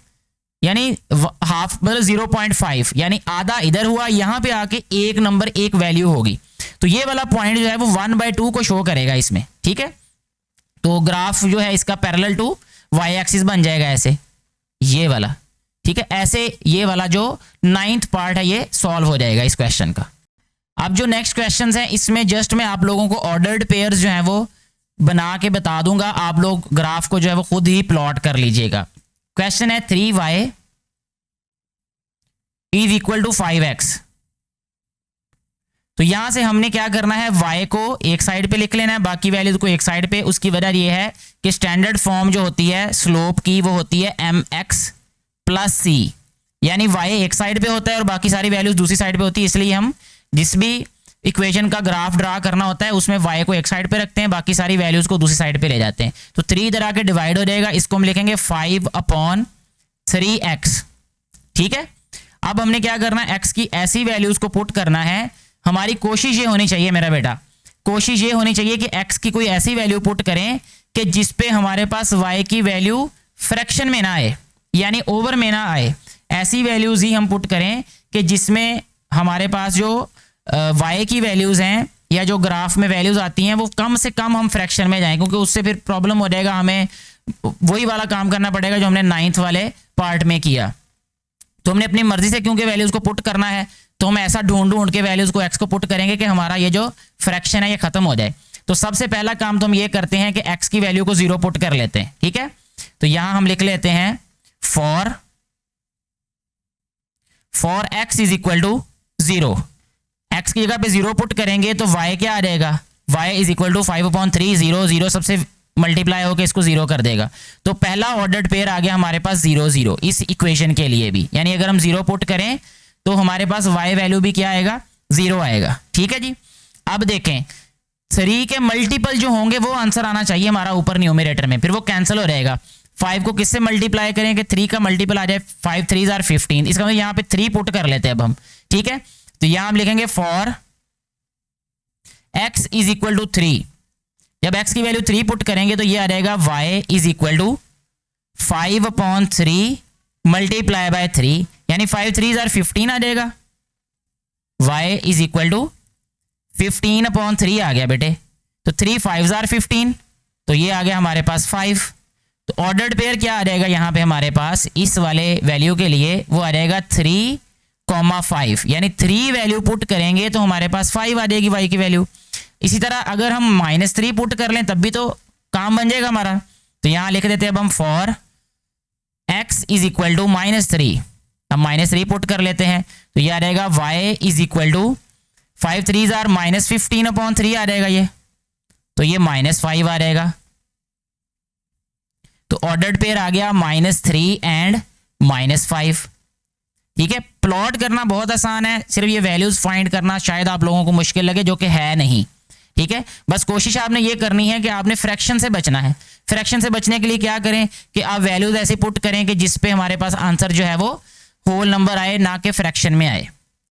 यानी हाफ मतलब 0.5, यानी आधा इधर हुआ, यहां पे आके एक नंबर एक वैल्यू होगी। तो ये वाला पॉइंट जो है वो 1/2 को शो करेगा इसमें, ठीक है। तो ग्राफ जो है इसका पैरेलल टू वाई एक्सिस बन जाएगा ऐसे, ये वाला, ठीक है। ऐसे ये वाला जो 9th पार्ट है ये सॉल्व हो जाएगा इस क्वेश्चन का। अब जो नेक्स्ट क्वेश्चंस हैं इसमें जस्ट मैं आप लोगों को ऑर्डर्ड पेयर्स जो हैं वो बना के बता दूंगा, आप लोग ग्राफ को जो है वो खुद ही प्लॉट कर लीजिएगा। क्वेश्चन है 3y is equal to 5x। तो यहां से हमने क्या करना है, y को एक साइड पे लिख लेना है, बाकी वैल्यूज को एक साइड पे। उसकी वजह यह है कि स्टैंडर्ड फॉर्म जो होती है स्लोप की वो होती है mx प्लस c, यानी y एक साइड पे होता है और बाकी सारी वैल्यूज दूसरी साइड पे होती है। इसलिए हम जिस भी इक्वेशन का ग्राफ ड्रा करना होता है उसमें y को एक साइड पे रखते हैं, बाकी सारी वैल्यूज को दूसरी साइड पे ले जाते हैं। तो 3 इधर आके डिवाइड हो जाएगा, इसको हम लिखेंगे 5/3x, ठीक है। अब हमने क्या करना है, x की ऐसी वैल्यूज को पुट करना है। हमारी कोशिश ये होनी चाहिए मेरा बेटा, कोशिश ये होनी चाहिए कि x की कोई ऐसी वैल्यू पुट करें कि जिसपे हमारे पास y की वैल्यू फ्रैक्शन में ना आए, यानी ओवर में ना आए। ऐसी वैल्यूज ही हम पुट करें कि जिसमें हमारे पास जो y की वैल्यूज हैं या जो ग्राफ में वैल्यूज आती हैं वो कम से कम हम फ्रैक्शन में जाएं, क्योंकि उससे फिर प्रॉब्लम हो जाएगा, हमें वही वाला काम करना पड़ेगा जो हमने 9th वाले पार्ट में किया। तो हमने अपनी मर्जी से क्योंकि वैल्यूज को पुट करना है तो हम ऐसा ढूंढ के वैल्यूज को x को पुट करेंगे कि हमारा ये जो फ्रैक्शन है ये खत्म हो जाए। तो सबसे पहला काम तो हम ये करते हैं कि x की वैल्यू को 0 पुट कर लेते हैं, ठीक है। तो यहां हम लिख लेते हैं for x is equal to 0। x की जगह पे 0 पुट करेंगे तो y क्या आ जाएगा, y इज इक्वल टू 5/3, 0 0 सबसे मल्टीप्लाई होकर इसको 0 कर देगा। तो पहला ऑर्डर्ड पेयर आ गया हमारे पास 0 0 इस इक्वेशन के लिए भी, यानी अगर हम 0 पुट करें तो हमारे पास y वैल्यू भी क्या आएगा, 0 आएगा, ठीक है जी। अब देखें 3 के मल्टीपल जो होंगे वो आंसर आना चाहिए हमारा ऊपर न्यूमरेटर में, फिर वो कैंसिल हो जाएगा। 5 को किससे मल्टीप्लाई करें कि 3 का मल्टीपल आ जाए, 5 3 आर 15, इसका मतलब यहाँ पे 3 पुट कर लेते हैं अब हम, ठीक है। तो यहां हम लिखेंगे for x is equal to 3। जब x की वैल्यू 3 पुट करेंगे तो ये आ जाएगा y is equal to 5/3 multiply by 3, यानी 5 3 आर 15 आ जाएगा। y इज इक्वल टू 15/3 आ गया बेटे। तो 3 5 आर 15, तो ये आ गया हमारे पास 5। तो ऑर्डर्ड पेयर क्या आ जाएगा यहाँ पे हमारे पास इस वाले वैल्यू के लिए, वो आ जाएगा 3,5, यानी 3 वैल्यू पुट करेंगे तो हमारे पास 5 आ जाएगी y की वैल्यू। इसी तरह अगर हम -3 पुट कर लें तब भी तो काम बन जाएगा हमारा। तो यहां लिख देते हैं अब हम for x is equal to -3, हम -3 पुट कर लेते हैं तो ये आ जाएगा y is equal to 5 3 are -15/3 आ जाएगा ये, तो ये -5 आ जाएगा। तो ऑर्डर्ड पेयर आ गया -3 एंड -5, ठीक है। प्लॉट करना बहुत आसान है, सिर्फ ये वैल्यूज फाइंड करना शायद आप लोगों को मुश्किल लगे, जो कि है नहीं, ठीक है। बस कोशिश आपने ये करनी है कि आपने फ्रैक्शन से बचना है। फ्रैक्शन से बचने के लिए क्या करें कि आप वैल्यूज ऐसे पुट करें कि जिस पे हमारे पास आंसर जो है वो होल नंबर आए, ना कि फ्रैक्शन में आए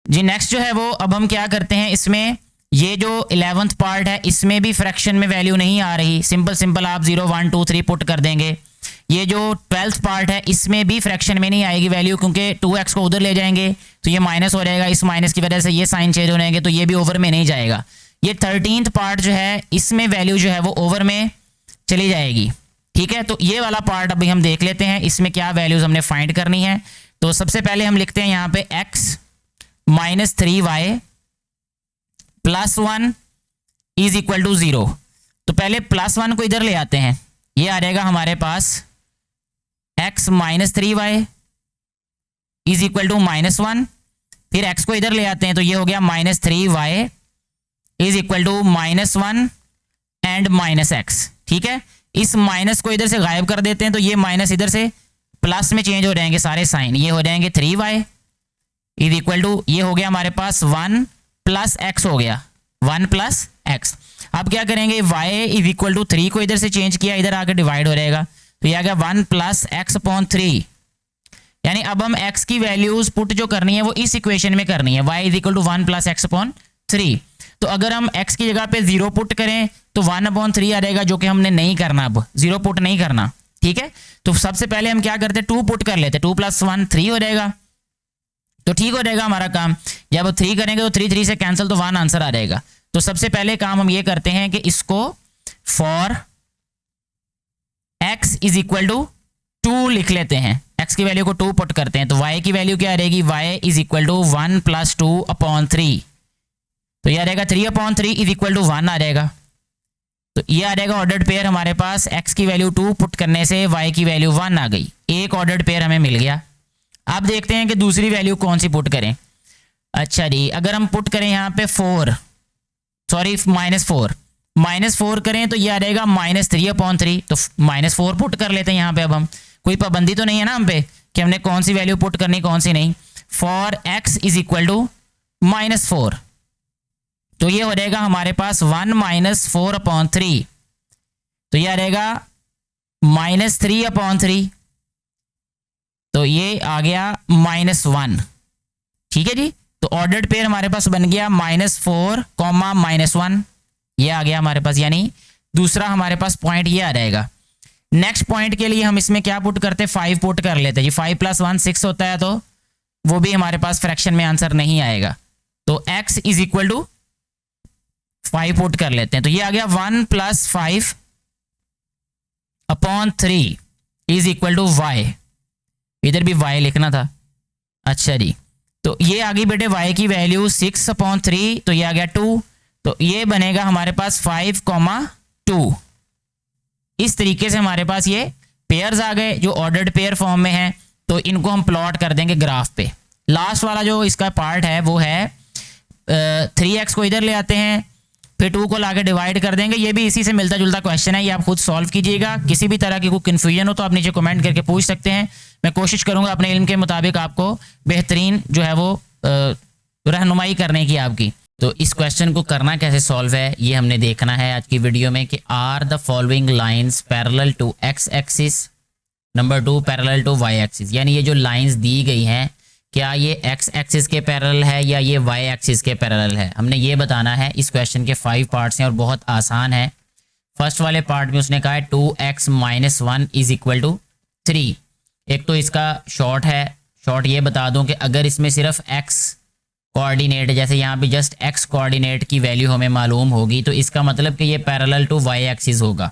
जी। नेक्स्ट जो है वो अब हम क्या करते हैं, इसमें ये जो 11th पार्ट है इसमें भी फ्रैक्शन में वैल्यू नहीं आ रही, सिंपल आप 0 1 2 3 पुट कर देंगे। ये जो 12th पार्ट है इसमें भी फ्रैक्शन में नहीं आएगी वैल्यू, क्योंकि 2x को उधर ले जाएंगे तो ये माइनस हो जाएगा, इस माइनस की वजह से ये साइन चेंज हो जाएंगे तो ये भी ओवर में नहीं जाएगा। ये 13th पार्ट जो है इसमें वैल्यू जो है वो ओवर में चली जाएगी, ठीक है। तो ये वाला पार्ट अभी हम देख लेते हैं, इसमें क्या वैल्यूज हमने फाइंड करनी है। तो सबसे पहले हम लिखते हैं यहाँ पे x -3y + 1 is equal to 0। तो पहले +1 को इधर ले आते हैं, ये आ जाएगा हमारे पास x -3y is equal to -1। फिर x को इधर ले आते हैं तो ये हो गया -3y is equal to -1 and -x, ठीक है। इस माइनस को इधर से गायब कर देते हैं तो ये माइनस इधर से प्लस में चेंज हो जाएंगे सारे साइन, ये हो जाएंगे 3y इज इक्वल टू, ये हो गया हमारे पास 1 + x हो गया, 1 + x। अब क्या करेंगे, y इज इक्वल टू 3 को इधर से चेंज किया, इधर आकर डिवाइड हो जाएगा तो ये आ गया 1 + x/3, यानी अब हम x की वैल्यूज पुट जो करनी है वो इस इक्वेशन में करनी है, y is equal to 1 plus x upon 3। तो अगर हम x की जगह पे 0 पुट करें तो 1/3 आ जाएगा, जो कि हमने नहीं करना, अब 0 पुट नहीं करना, ठीक है। तो सबसे पहले हम क्या करते हैं, 2 पुट कर लेते हैं, 2 + 1 3 हो जाएगा, तो ठीक हो जाएगा हमारा काम। जब 3 करेंगे तो 3 3 से कैंसिल, तो 1 आंसर आ जाएगा। तो सबसे पहले काम हम ये करते हैं कि इसको for x is equal to 2 लिख लेते हैं, x की वैल्यू को 2 पुट करते हैं, तो y की वैल्यू क्या आ रहेगी, y इज इक्वल टू 1 + 2/3, तो यह आ जाएगा 3/3 इज इक्वल टू 1 आ जाएगा। तो ये आ जाएगा ऑर्डर्ड पेयर हमारे पास, x की वैल्यू 2 पुट करने से y की वैल्यू 1 आ गई, एक ऑर्डर्ड पेयर हमें मिल गया। अब देखते हैं कि दूसरी वैल्यू कौन सी पुट करें। अच्छा जी, अगर हम पुट करें यहाँ पे -4 करें तो ये आ जाएगा -3/3, तो -4 पुट कर लेते हैं यहाँ पे। अब हम कोई पाबंदी तो नहीं है ना हम पे कि हमने कौन सी वैल्यू पुट करनी कौन सी नहीं। For x is equal to -4, तो ये हो जाएगा हमारे पास 1 - 4/3, तो ये आ जाएगा -3/3, तो ये आ गया -1, ठीक है जी। तो ऑर्डर्ड पेयर हमारे पास बन गया -4, -1, ये आ गया हमारे पास, यानी दूसरा हमारे पास पॉइंट ये आ जाएगा। नेक्स्ट पॉइंट के लिए हम इसमें क्या पुट करते हैं, 5 पुट कर लेते हैं जी। 5 + 1 6 होता है, तो वो भी हमारे पास फ्रैक्शन में आंसर नहीं आएगा, तो x is equal to 5 put कर लेते हैं, तो ये आ गया 1 + 5/3 इज इक्वल टू y, इधर भी y लिखना था। अच्छा जी, तो ये आ गई बेटे y की वैल्यू 6/3, तो ये आ गया 2, तो ये बनेगा हमारे पास 5,2। इस तरीके से हमारे पास ये पेयर्स आ गए जो ऑर्डर्ड पेयर फॉर्म में हैं, तो इनको हम प्लॉट कर देंगे ग्राफ पे। लास्ट वाला जो इसका पार्ट है वो है 3x को इधर ले आते हैं, फिर 2 को लाके डिवाइड कर देंगे। ये भी इसी से मिलता जुलता क्वेश्चन है, ये आप खुद सॉल्व कीजिएगा। किसी भी तरह की कोई कन्फ्यूजन हो तो आप नीचे कमेंट करके पूछ सकते हैं, मैं कोशिश करूंगा अपने इल्म के मुताबिक आपको बेहतरीन जो है वो रहनुमाई करने की आपकी। तो इस क्वेश्चन को करना कैसे सॉल्व है ये हमने देखना है आज की वीडियो में, कि are the following lines parallel to x axis, number 2 parallel to y axis, यानी ये जो लाइंस दी गई हैं क्या ये x एक्सिस के पैरेलल है या ये y एक्सिस के पैरेलल है, हमने ये बताना है। इस क्वेश्चन के 5 पार्ट्स हैं और बहुत आसान है। फर्स्ट वाले पार्ट में उसने कहा है 2x - 1 इज इक्वल टू 3। एक तो इसका शॉर्ट है, शॉर्ट ये बता दूं कि अगर इसमें सिर्फ x कोऑर्डिनेट, जैसे यहाँ पे जस्ट x कोऑर्डिनेट की वैल्यू हमें मालूम होगी, तो इसका मतलब कि ये पैरेलल टू y एक्सिस होगा।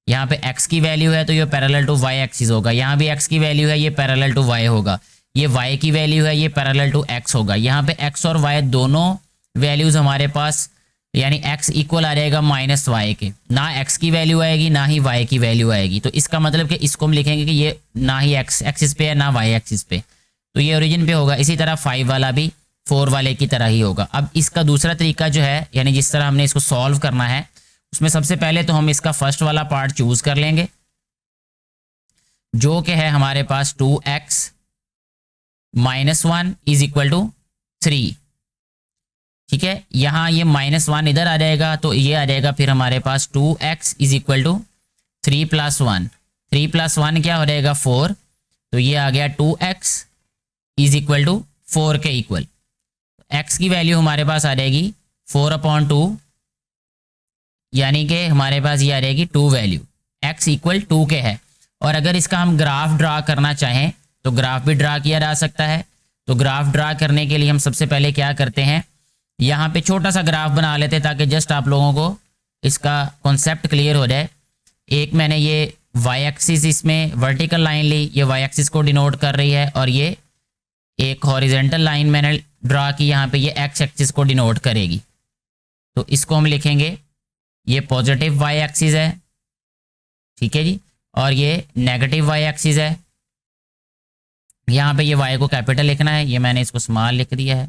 यहाँ पे x की वैल्यू है तो ये पैरेलल टू y एक्सिस होगा, यहाँ भी x की वैल्यू है ये पैरेलल टू y होगा, ये y की वैल्यू है ये पैरेलल टू x होगा। यहाँ पे x और y दोनों वैल्यूज हमारे पास, यानी x इक्वल आ जाएगा -y के, ना x की वैल्यू आएगी ना ही y की वैल्यू आएगी। तो इसका मतलब कि इसको हम लिखेंगे कि ये ना ही x एक्सिस पे है ना y एक्सिस पे, तो ये ओरिजिन पे होगा। इसी तरह 5 वाला भी 4 वाले की तरह ही होगा। अब इसका दूसरा तरीका जो है, यानी जिस तरह हमने इसको सॉल्व करना है, उसमें सबसे पहले तो हम इसका फर्स्ट वाला पार्ट चूज कर लेंगे जो कि है हमारे पास 2x - 1 इज इक्वल टू 3, ठीक है। यहाँ ये -1 इधर आ जाएगा, तो ये आ जाएगा फिर हमारे पास 2x इज इक्वल टू 3 + 1, 3 + 1 क्या हो जाएगा 4, तो ये आ गया 2x इज इक्वल टू 4 के इक्वल। x की वैल्यू हमारे पास आ जाएगी 4/2, यानी कि हमारे पास ये आ जाएगी 2 वैल्यू, x इक्वल 2 के है। और अगर इसका हम ग्राफ ड्रा करना चाहें तो ग्राफ भी ड्रा किया जा सकता है। तो ग्राफ ड्रा करने के लिए हम सबसे पहले क्या करते हैं, यहाँ पे छोटा सा ग्राफ बना लेते हैं ताकि जस्ट आप लोगों को इसका कॉन्सेप्ट क्लियर हो जाए। एक मैंने ये y एक्सिस इसमें वर्टिकल लाइन ली, ये y एक्सिस को डिनोट कर रही है, और ये एक हॉरिजेंटल लाइन मैंने ड्रा की यहाँ पे, ये x एक्सिस को डिनोट करेगी। तो इसको हम लिखेंगे ये पॉजिटिव y एक्सिस है, ठीक है जी, और ये नेगेटिव y एक्सिस है। यहाँ पे ये y को कैपिटल लिखना है, ये मैंने इसको स्मॉल लिख दिया है,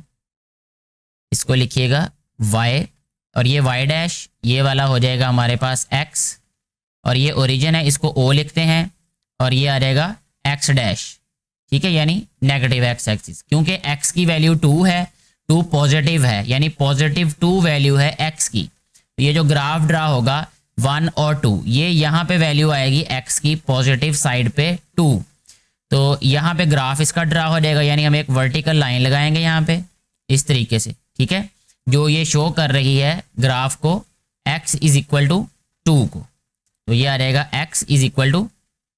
इसको लिखिएगा y, और ये y डैश ये वाला हो जाएगा हमारे पास x, और ये ओरिजिन है इसको o लिखते हैं, और ये आ जाएगा x डैश, ठीक है, यानी नेगेटिव x एक्सिस। क्योंकि x की वैल्यू 2 है, 2 पॉजिटिव है, यानी पॉजिटिव 2 वैल्यू है x की। तो ये जो ग्राफ ड्रा होगा 1 और 2, ये यहाँ पे वैल्यू आएगी x की पॉजिटिव साइड पे 2। तो यहाँ पे ग्राफ इसका ड्रा हो जाएगा, यानी हम एक वर्टिकल लाइन लगाएंगे यहाँ पे इस तरीके से, ठीक है, जो ये शो कर रही है ग्राफ को x इज इक्वल टू 2 को। तो ये आ जाएगा x इज इक्वल टू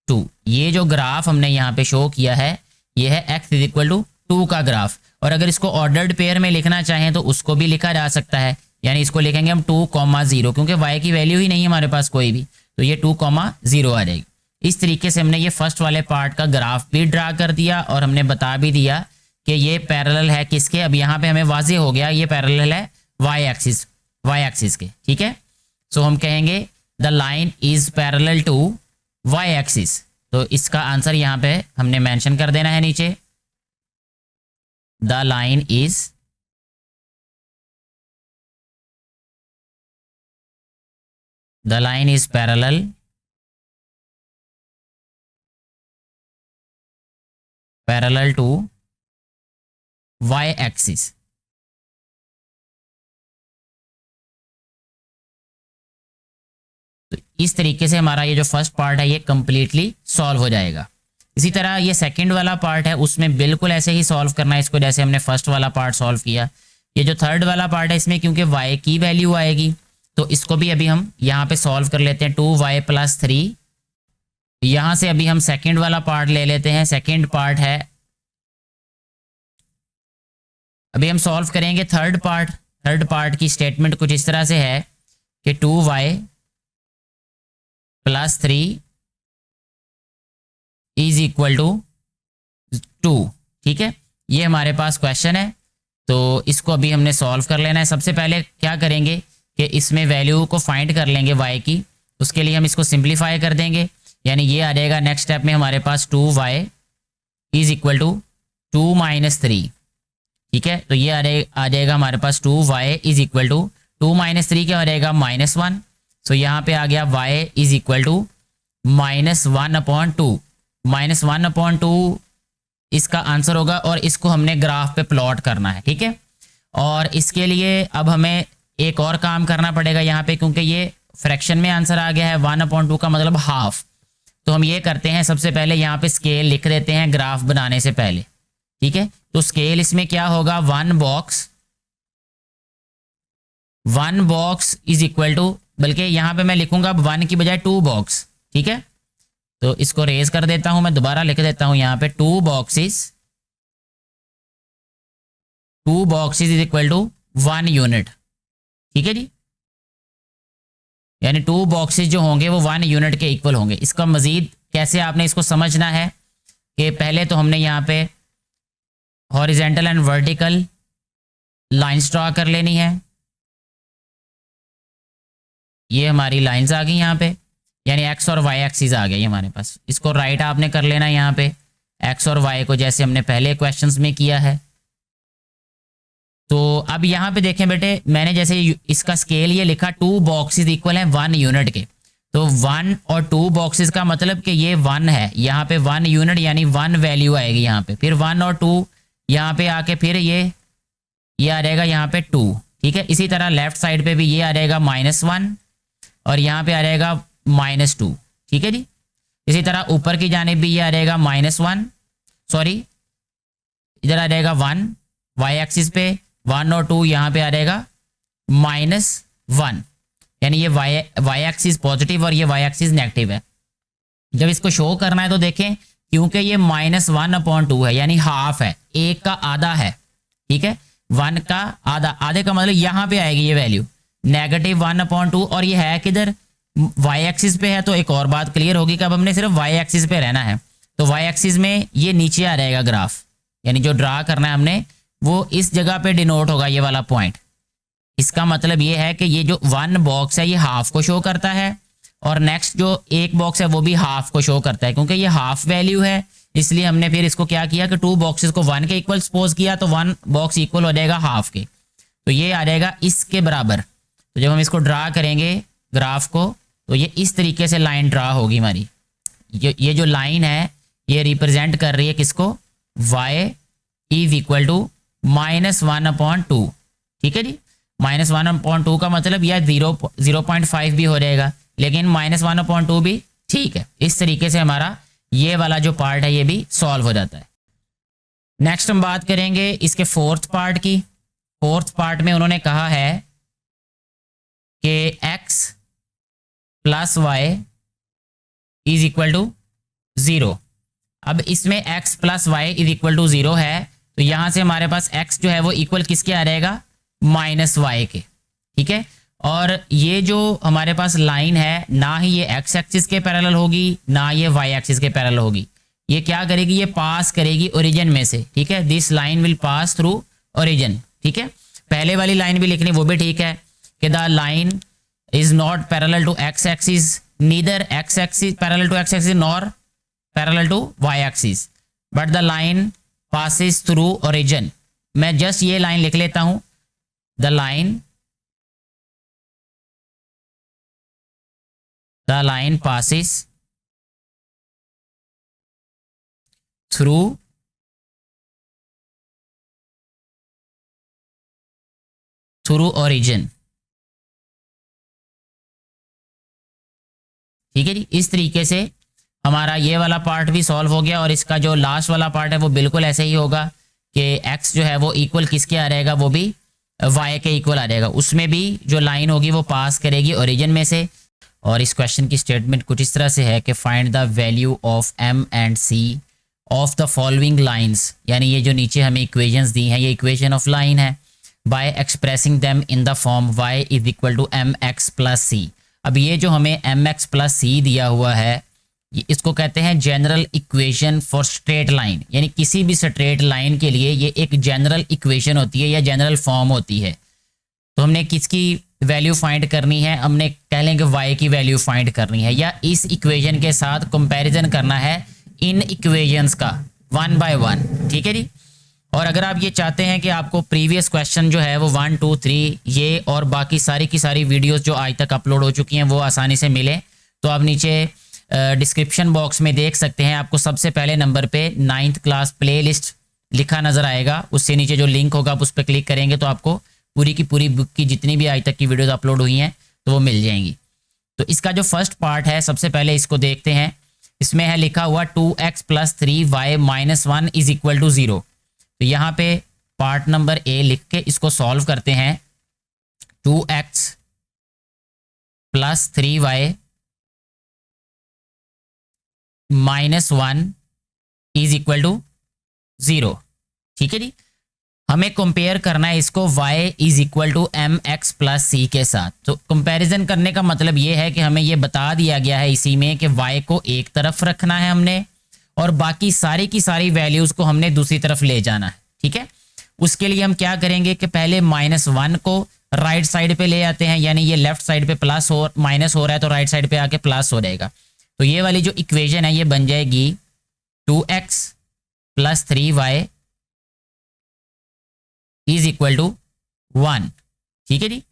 2। ये जो ग्राफ हमने यहाँ पे शो किया है ये है x इज इक्वल टू 2 का ग्राफ। और अगर इसको ऑर्डर्ड पेयर में लिखना चाहें तो उसको भी लिखा जा सकता है, यानी इसको लिखेंगे हम 2,0, क्योंकि y की वैल्यू ही नहीं है हमारे पास कोई भी, तो ये 2,0 आ जाएगी। इस तरीके से हमने ये फर्स्ट वाले पार्ट का ग्राफ भी ड्रा कर दिया और हमने बता भी दिया कि ये पैरेलल है किसके। अब यहाँ पे हमें वाज़ेह हो गया ये पैरेलल है y एक्सिस के, ठीक है। सो हम कहेंगे the line is parallel to y axis. तो इसका आंसर यहाँ पे हमने मेंशन कर देना है नीचे, the line is parallel to y axis. तो इस तरीके से हमारा ये जो फर्स्ट पार्ट है ये कंप्लीटली सॉल्व हो जाएगा। इसी तरह ये सेकंड वाला पार्ट है उसमें बिल्कुल ऐसे ही सॉल्व करना है इसको जैसे हमने फर्स्ट वाला पार्ट सॉल्व किया। ये जो थर्ड वाला पार्ट है इसमें क्योंकि y की वैल्यू आएगी तो इसको भी अभी हम यहाँ पे सॉल्व कर लेते हैं 2y + 3। यहाँ से अभी हम सेकंड वाला पार्ट ले लेते हैं। सेकंड पार्ट है, अभी हम सॉल्व करेंगे थर्ड पार्ट की स्टेटमेंट कुछ इस तरह से है कि 2y + 3 इज इक्वल टू 2, ठीक है। ये हमारे पास क्वेश्चन है तो इसको अभी हमने सॉल्व कर लेना है। सबसे पहले क्या करेंगे कि इसमें वैल्यू को फाइंड कर लेंगे y की, उसके लिए हम इसको सिंप्लीफाई कर देंगे, यानी ये आ जाएगा नेक्स्ट स्टेप में हमारे पास 2y इज इक्वल टू 2 - 3, ठीक है। तो ये आ जाएगा हमारे पास 2y इज इक्वल टू 2 - 3 क्या हो जाएगा -1। सो यहाँ पे आ गया y इज इक्वल टू -1/2। -1/2 इसका आंसर होगा और इसको हमने ग्राफ पे प्लॉट करना है, ठीक है। और इसके लिए अब हमें एक और काम करना पड़ेगा यहाँ पे, क्योंकि ये फ्रैक्शन में आंसर आ गया है 1/2 का मतलब हाफ। तो हम ये करते हैं सबसे पहले यहाँ पे स्केल लिख देते हैं ग्राफ बनाने से पहले, ठीक है। तो स्केल इसमें क्या होगा 1 बॉक्स इज इक्वल टू, बल्कि यहाँ पे मैं लिखूंगा 1 की बजाय 2 बॉक्स, ठीक है। तो इसको रेज कर देता हूं, मैं दोबारा लिख देता हूं यहाँ पे 2 boxes is equal to 1 unit, ठीक है जी। यानी 2 बॉक्सेस जो होंगे वो 1 यूनिट के इक्वल होंगे। इसका मजीद कैसे आपने इसको समझना है कि पहले तो हमने यहाँ पे horizontal and vertical lines draw कर लेनी है। ये हमारी लाइंस आ गई यहाँ पे, यानी x और y एक्सिस आ गई हमारे पास। इसको राइट आपने कर लेना है यहाँ पे x और y को, जैसे हमने पहले क्वेश्चंस में किया है। तो अब यहाँ पे देखें बेटे, मैंने जैसे इसका स्केल ये लिखा 2 बॉक्सेस इक्वल है 1 यूनिट के, तो 1 और 2 बॉक्सेस का मतलब कि ये 1 है, यहाँ पे 1 यूनिट यानी 1 वैल्यू आएगी यहाँ पे, फिर 1 और 2 यहाँ पे आके फिर ये आ जाएगा यहाँ पे 2, ठीक है। इसी तरह लेफ्ट साइड पे भी ये आ जाएगा -1 और यहाँ पे आ जाएगा -2, ठीक है जी। इसी तरह ऊपर की जानिब भी ये आ जाएगा -1, सॉरी इधर आ जाएगा 1 y एक्सिस पे, 1 और 2 यहाँ पे आ जाएगा -1, यानी ये y एक्सिस पॉजिटिव और ये y एक्सिस नेगेटिव है। जब इसको शो करना है तो देखें क्योंकि ये -1/2 है यानी हाफ है, 1 का आधा है, ठीक है। 1 का आधा, आधे का मतलब यहाँ पे आएगी ये वैल्यू -1/2 और ये है किधर y एक्सिस पे है। तो एक और बात क्लियर होगी कि अब हमने सिर्फ y एक्सिस पे रहना है, तो y एक्सिस में ये नीचे आ जाएगा ग्राफ, यानी जो ड्रा करना है हमने वो इस जगह पे डिनोट होगा ये वाला पॉइंट। इसका मतलब ये है कि ये जो 1 बॉक्स है ये हाफ को शो करता है और नेक्स्ट जो एक बॉक्स है वो भी हाफ को शो करता है, क्योंकि ये हाफ वैल्यू है इसलिए हमने फिर इसको क्या किया कि 2 बॉक्सेस को 1 के इक्वल सपोज किया, तो 1 बॉक्स इक्वल हो जाएगा हाफ के, तो ये आ जाएगा इसके बराबर। तो जब हम इसको ड्रा करेंगे ग्राफ को तो ये इस तरीके से लाइन ड्रा होगी हमारी। ये जो लाइन है ये रिप्रेजेंट कर रही है किसको, y इज इक्वल टू -1/2, ठीक है जी। -1/2 का मतलब यह 0.5 भी हो जाएगा, लेकिन -1/2 भी ठीक है। इस तरीके से हमारा ये वाला जो पार्ट है ये भी सॉल्व हो जाता है। नेक्स्ट हम बात करेंगे इसके फोर्थ पार्ट की। फोर्थ पार्ट में उन्होंने कहा है कि x plus y is equal to 0। अब इसमें x plus y is equal to 0 है, तो यहां से हमारे पास x जो है वो इक्वल किसके आ रहेगा, माइनस वाई के। ठीक है, और ये जो हमारे पास लाइन है ना ही ये x एक्सिस के पैरेलल होगी ना ये y एक्सिस के पैरेलल होगी। ये क्या करेगी, ये पास करेगी ओरिजिन में से। ठीक है, this line will pass through origin. ठीक है, पहले वाली लाइन भी लिखनी वो भी ठीक है कि the line is not parallel to x axis, neither x axis parallel to x axis nor parallel to y axis, but the line passes through origin. मैं जस्ट ये लाइन लिख लेता हूं, the line passes through origin. ठीक है जी, इस तरीके से हमारा ये वाला पार्ट भी सॉल्व हो गया। और इसका जो लास्ट वाला पार्ट है वो बिल्कुल ऐसे ही होगा कि x जो है वो इक्वल किसके आ रहेगा, वो भी y के इक्वल आ जाएगा। उसमें भी जो लाइन होगी वो पास करेगी ओरिजिन में से। और इस क्वेश्चन की स्टेटमेंट कुछ इस तरह से है कि find the value of m and c of the following lines, यानी ये जो नीचे हमें इक्वेशंस दी हैं ये इक्वेशन ऑफ लाइन है, by expressing them in the form y is equal to mx plus c। अब ये जो हमें mx प्लस c दिया हुआ है इसको कहते हैं general equation for straight line, यानी किसी भी स्ट्रेट लाइन के लिए ये एक जनरल इक्वेशन होती है या जनरल फॉर्म होती है। तो हमने किसकी वैल्यू फाइंड करनी है, हमने कह लेंगे y की वैल्यू फाइंड करनी है, या इस इक्वेशन के साथ कंपैरिजन करना है इन इक्वेशंस का 1 बाय 1। ठीक है जी, और अगर आप ये चाहते हैं कि आपको प्रीवियस क्वेश्चन जो है वो 1 2 3 ये और बाकी सारी की सारी वीडियोस जो आज तक अपलोड हो चुकी हैं वो आसानी से मिले, तो आप नीचे डिस्क्रिप्शन बॉक्स में देख सकते हैं। आपको सबसे पहले नंबर पे 9th क्लास प्लेलिस्ट लिखा नज़र आएगा, उससे नीचे जो लिंक होगा आप उस पर क्लिक करेंगे तो आपको पूरी की पूरी बुक की जितनी भी आज तक की वीडियोस अपलोड हुई हैं तो वो मिल जाएंगी। तो इसका जो फर्स्ट पार्ट है सबसे पहले इसको देखते हैं। इसमें है लिखा हुआ 2x plus 3y minus 1 is equal to 0। तो यहाँ पे पार्ट नंबर ए लिख के इसको सॉल्व करते हैं। 2x plus 3y minus 1 is equal to 0। ठीक है जी, हमें कंपेयर करना है इसको y is equal to m x plus c के साथ। तो कंपैरिजन करने का मतलब ये है कि हमें ये बता दिया गया है इसी में कि y को एक तरफ रखना है हमने और बाकी सारी की सारी वैल्यूज को हमने दूसरी तरफ ले जाना है। ठीक है, उसके लिए हम क्या करेंगे कि पहले -1 को राइट साइड पे ले आते हैं, यानी ये लेफ्ट साइड पे प्लस हो माइनस हो रहा है तो राइट साइड पे आके प्लस हो जाएगा। तो ये वाली जो इक्वेशन है ये बन जाएगी 2x plus 3y is equal to 1। ठीक है जी,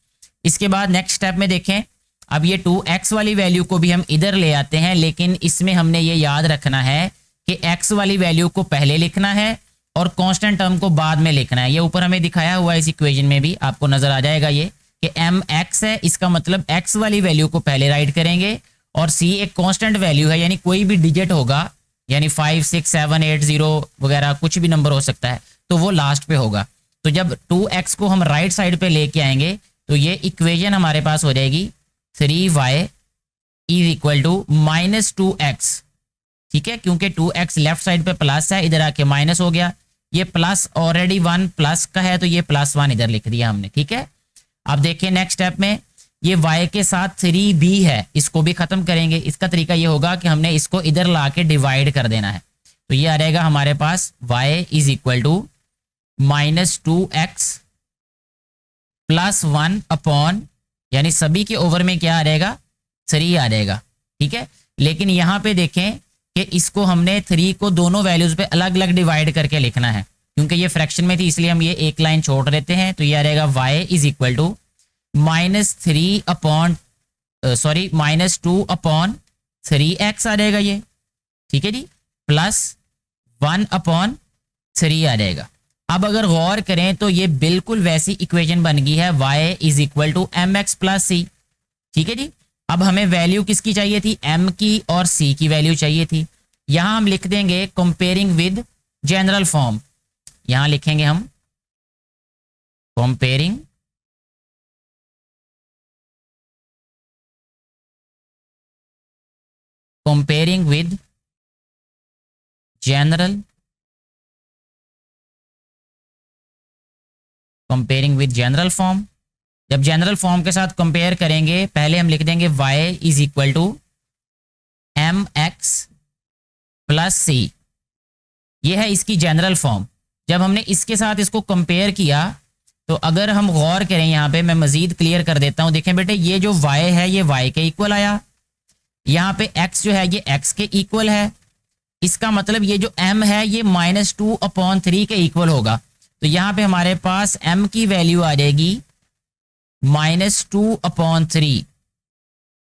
इसके बाद नेक्स्ट स्टेप में देखें। अब ये 2x वाली वैल्यू को भी हम इधर ले आते हैं, लेकिन इसमें हमने ये याद रखना है कि x वाली वैल्यू को पहले लिखना है और कांस्टेंट टर्म को बाद में लिखना है। ये ऊपर हमें दिखाया हुआ है इस इक्वेशन में भी आपको नजर आ जाएगा ये कि mx है, इसका मतलब x वाली वैल्यू को पहले राइट करेंगे और c एक कांस्टेंट वैल्यू है, यानी कोई भी डिजिट होगा, यानी 5 6 7 8 0 वगैरह कुछ भी नंबर हो सकता है, तो वो लास्ट पे होगा। तो जब 2x को हम राइट साइड पे लेके आएंगे तो ये इक्वेशन हमारे पास हो जाएगी 3y is equal to -2x। ठीक है, क्योंकि 2x लेफ्ट साइड पे प्लस है, इधर आके माइनस हो गया, ये प्लस ऑलरेडी 1 प्लस का है तो ये +1 इधर लिख दिया हमने। ठीक है, अब देखिए नेक्स्ट स्टेप में ये y के साथ 3 भी है, इसको भी खत्म करेंगे। इसका तरीका ये होगा कि हमने इसको इधर ला के डिवाइड कर देना है। तो ये आ रहेगा हमारे पास y is equal to -2x plus 1 upon, यानी सभी के ओवर में क्या आ रहेगा 3 आ रहेगा। ठीक है, लेकिन यहाँ पे देखें कि इसको हमने 3 को दोनों वैल्यूज पे अलग अलग डिवाइड करके लिखना है, क्योंकि ये फ्रैक्शन में थी इसलिए हम ये एक लाइन छोड़ देते हैं। तो ये आ रहेगा y is equal to -2 upon 3x आ जाएगा ये। ठीक है जी, प्लस 1 अपॉन 3 आ जाएगा। अब अगर गौर करें तो ये बिल्कुल वैसी इक्वेशन बन गई है y is equal to m x plus c. ठीक है जी, अब हमें वैल्यू किसकी चाहिए थी, m की और c की वैल्यू चाहिए थी। यहां हम लिख देंगे कंपेयरिंग विद जनरल फॉर्म। यहां लिखेंगे हम कंपेयरिंग विद जनरल फॉर्म। जब जनरल फॉर्म के साथ कंपेयर करेंगे, पहले हम लिख देंगे y is equal to m x plus c. ये है इसकी जनरल फॉर्म। जब हमने इसके साथ इसको कंपेयर किया तो अगर हम गौर करें, यहाँ पे मैं मजीद क्लियर कर देता हूँ। देखें बेटे, ये जो y है ये y के इक्वल आया, यहाँ पे x जो है ये x के इक्वल है। इसका मतलब ये जो m है ये -2/3 के इक्वल होगा। तो यहाँ पे हमारे पास m की वैल्यू आ जाएगी -2/3।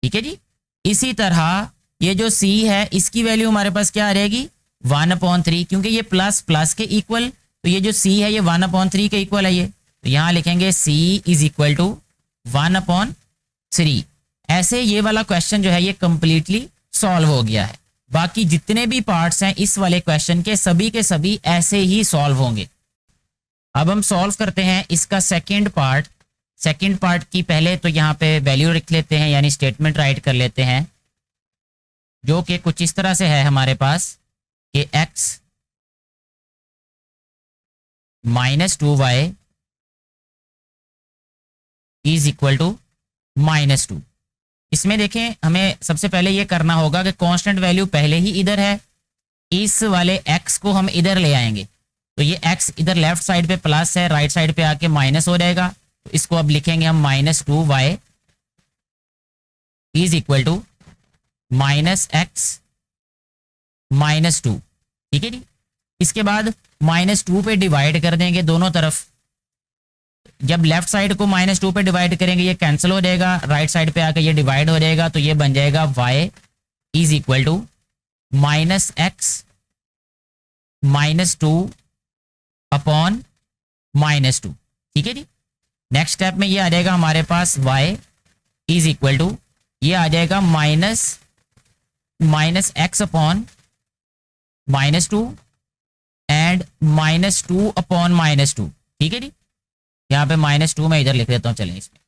ठीक है जी। इसी तरह ये जो c है इसकी वैल्यू हमारे पास क्या आ जाएगी 1/3, क्योंकि ये प्लस प्लस के इक्वल, तो ये जो c है ये 1/3 के इक्वल है ये। तो यहाँ लिखेंगे c इज इक्वल टू 1/3। ऐसे ये वाला क्वेश्चन जो है ये कंप्लीटली सॉल्व हो गया है। बाकी जितने भी पार्ट्स हैं इस वाले क्वेश्चन के सभी ऐसे ही सॉल्व होंगे। अब हम सॉल्व करते हैं इसका सेकंड पार्ट। सेकंड पार्ट की पहले तो यहाँ पे वैल्यू लिख लेते हैं, यानी स्टेटमेंट राइट कर लेते हैं, जो कि कुछ इस तरह से है हमारे पास कि x -2y is equal to -2। इसमें देखें, हमें सबसे पहले ये करना होगा कि कांस्टेंट वैल्यू पहले ही इधर है, इस वाले x को हम इधर ले आएंगे। तो ये x इधर लेफ्ट साइड पे प्लस है, राइट साइड पे आके माइनस हो जाएगा। तो इसको अब लिखेंगे हम -2y is equal to -x -2। ठीक है जी। इसके बाद -2 पे डिवाइड कर देंगे दोनों तरफ। जब लेफ्ट साइड को -2 पे डिवाइड करेंगे ये कैंसिल हो जाएगा, राइट साइड पे आके ये डिवाइड हो जाएगा। तो ये बन जाएगा y is equal to -x -2/-2। ठीक है जी। नेक्स्ट स्टेप में ये आ जाएगा हमारे पास y इज इक्वल टू, ये आ जाएगा -x/-2 एंड -2/-2। ठीक है जी। यहाँ पे -2 मैं इधर लिख देता हूँ, चलें इसमें।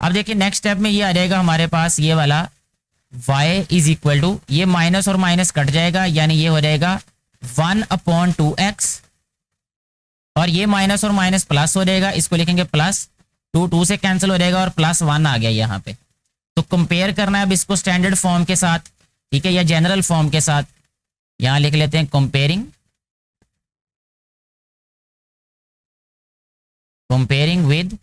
अब देखिए नेक्स्ट स्टेप में ये आ जाएगा हमारे पास ये वाला y इज इक्वल टू, ये माइनस और माइनस कट जाएगा, यानी ये हो जाएगा 1/2x, और ये माइनस और माइनस प्लस हो जाएगा, इसको लिखेंगे प्लस 2 से कैंसिल हो जाएगा और +1 आ गया यहाँ पे। तो कंपेयर करना है अब इसको स्टैंडर्ड फॉर्म के साथ, ठीक है, या जनरल फॉर्म के साथ। यहाँ लिख लेते हैं comparing with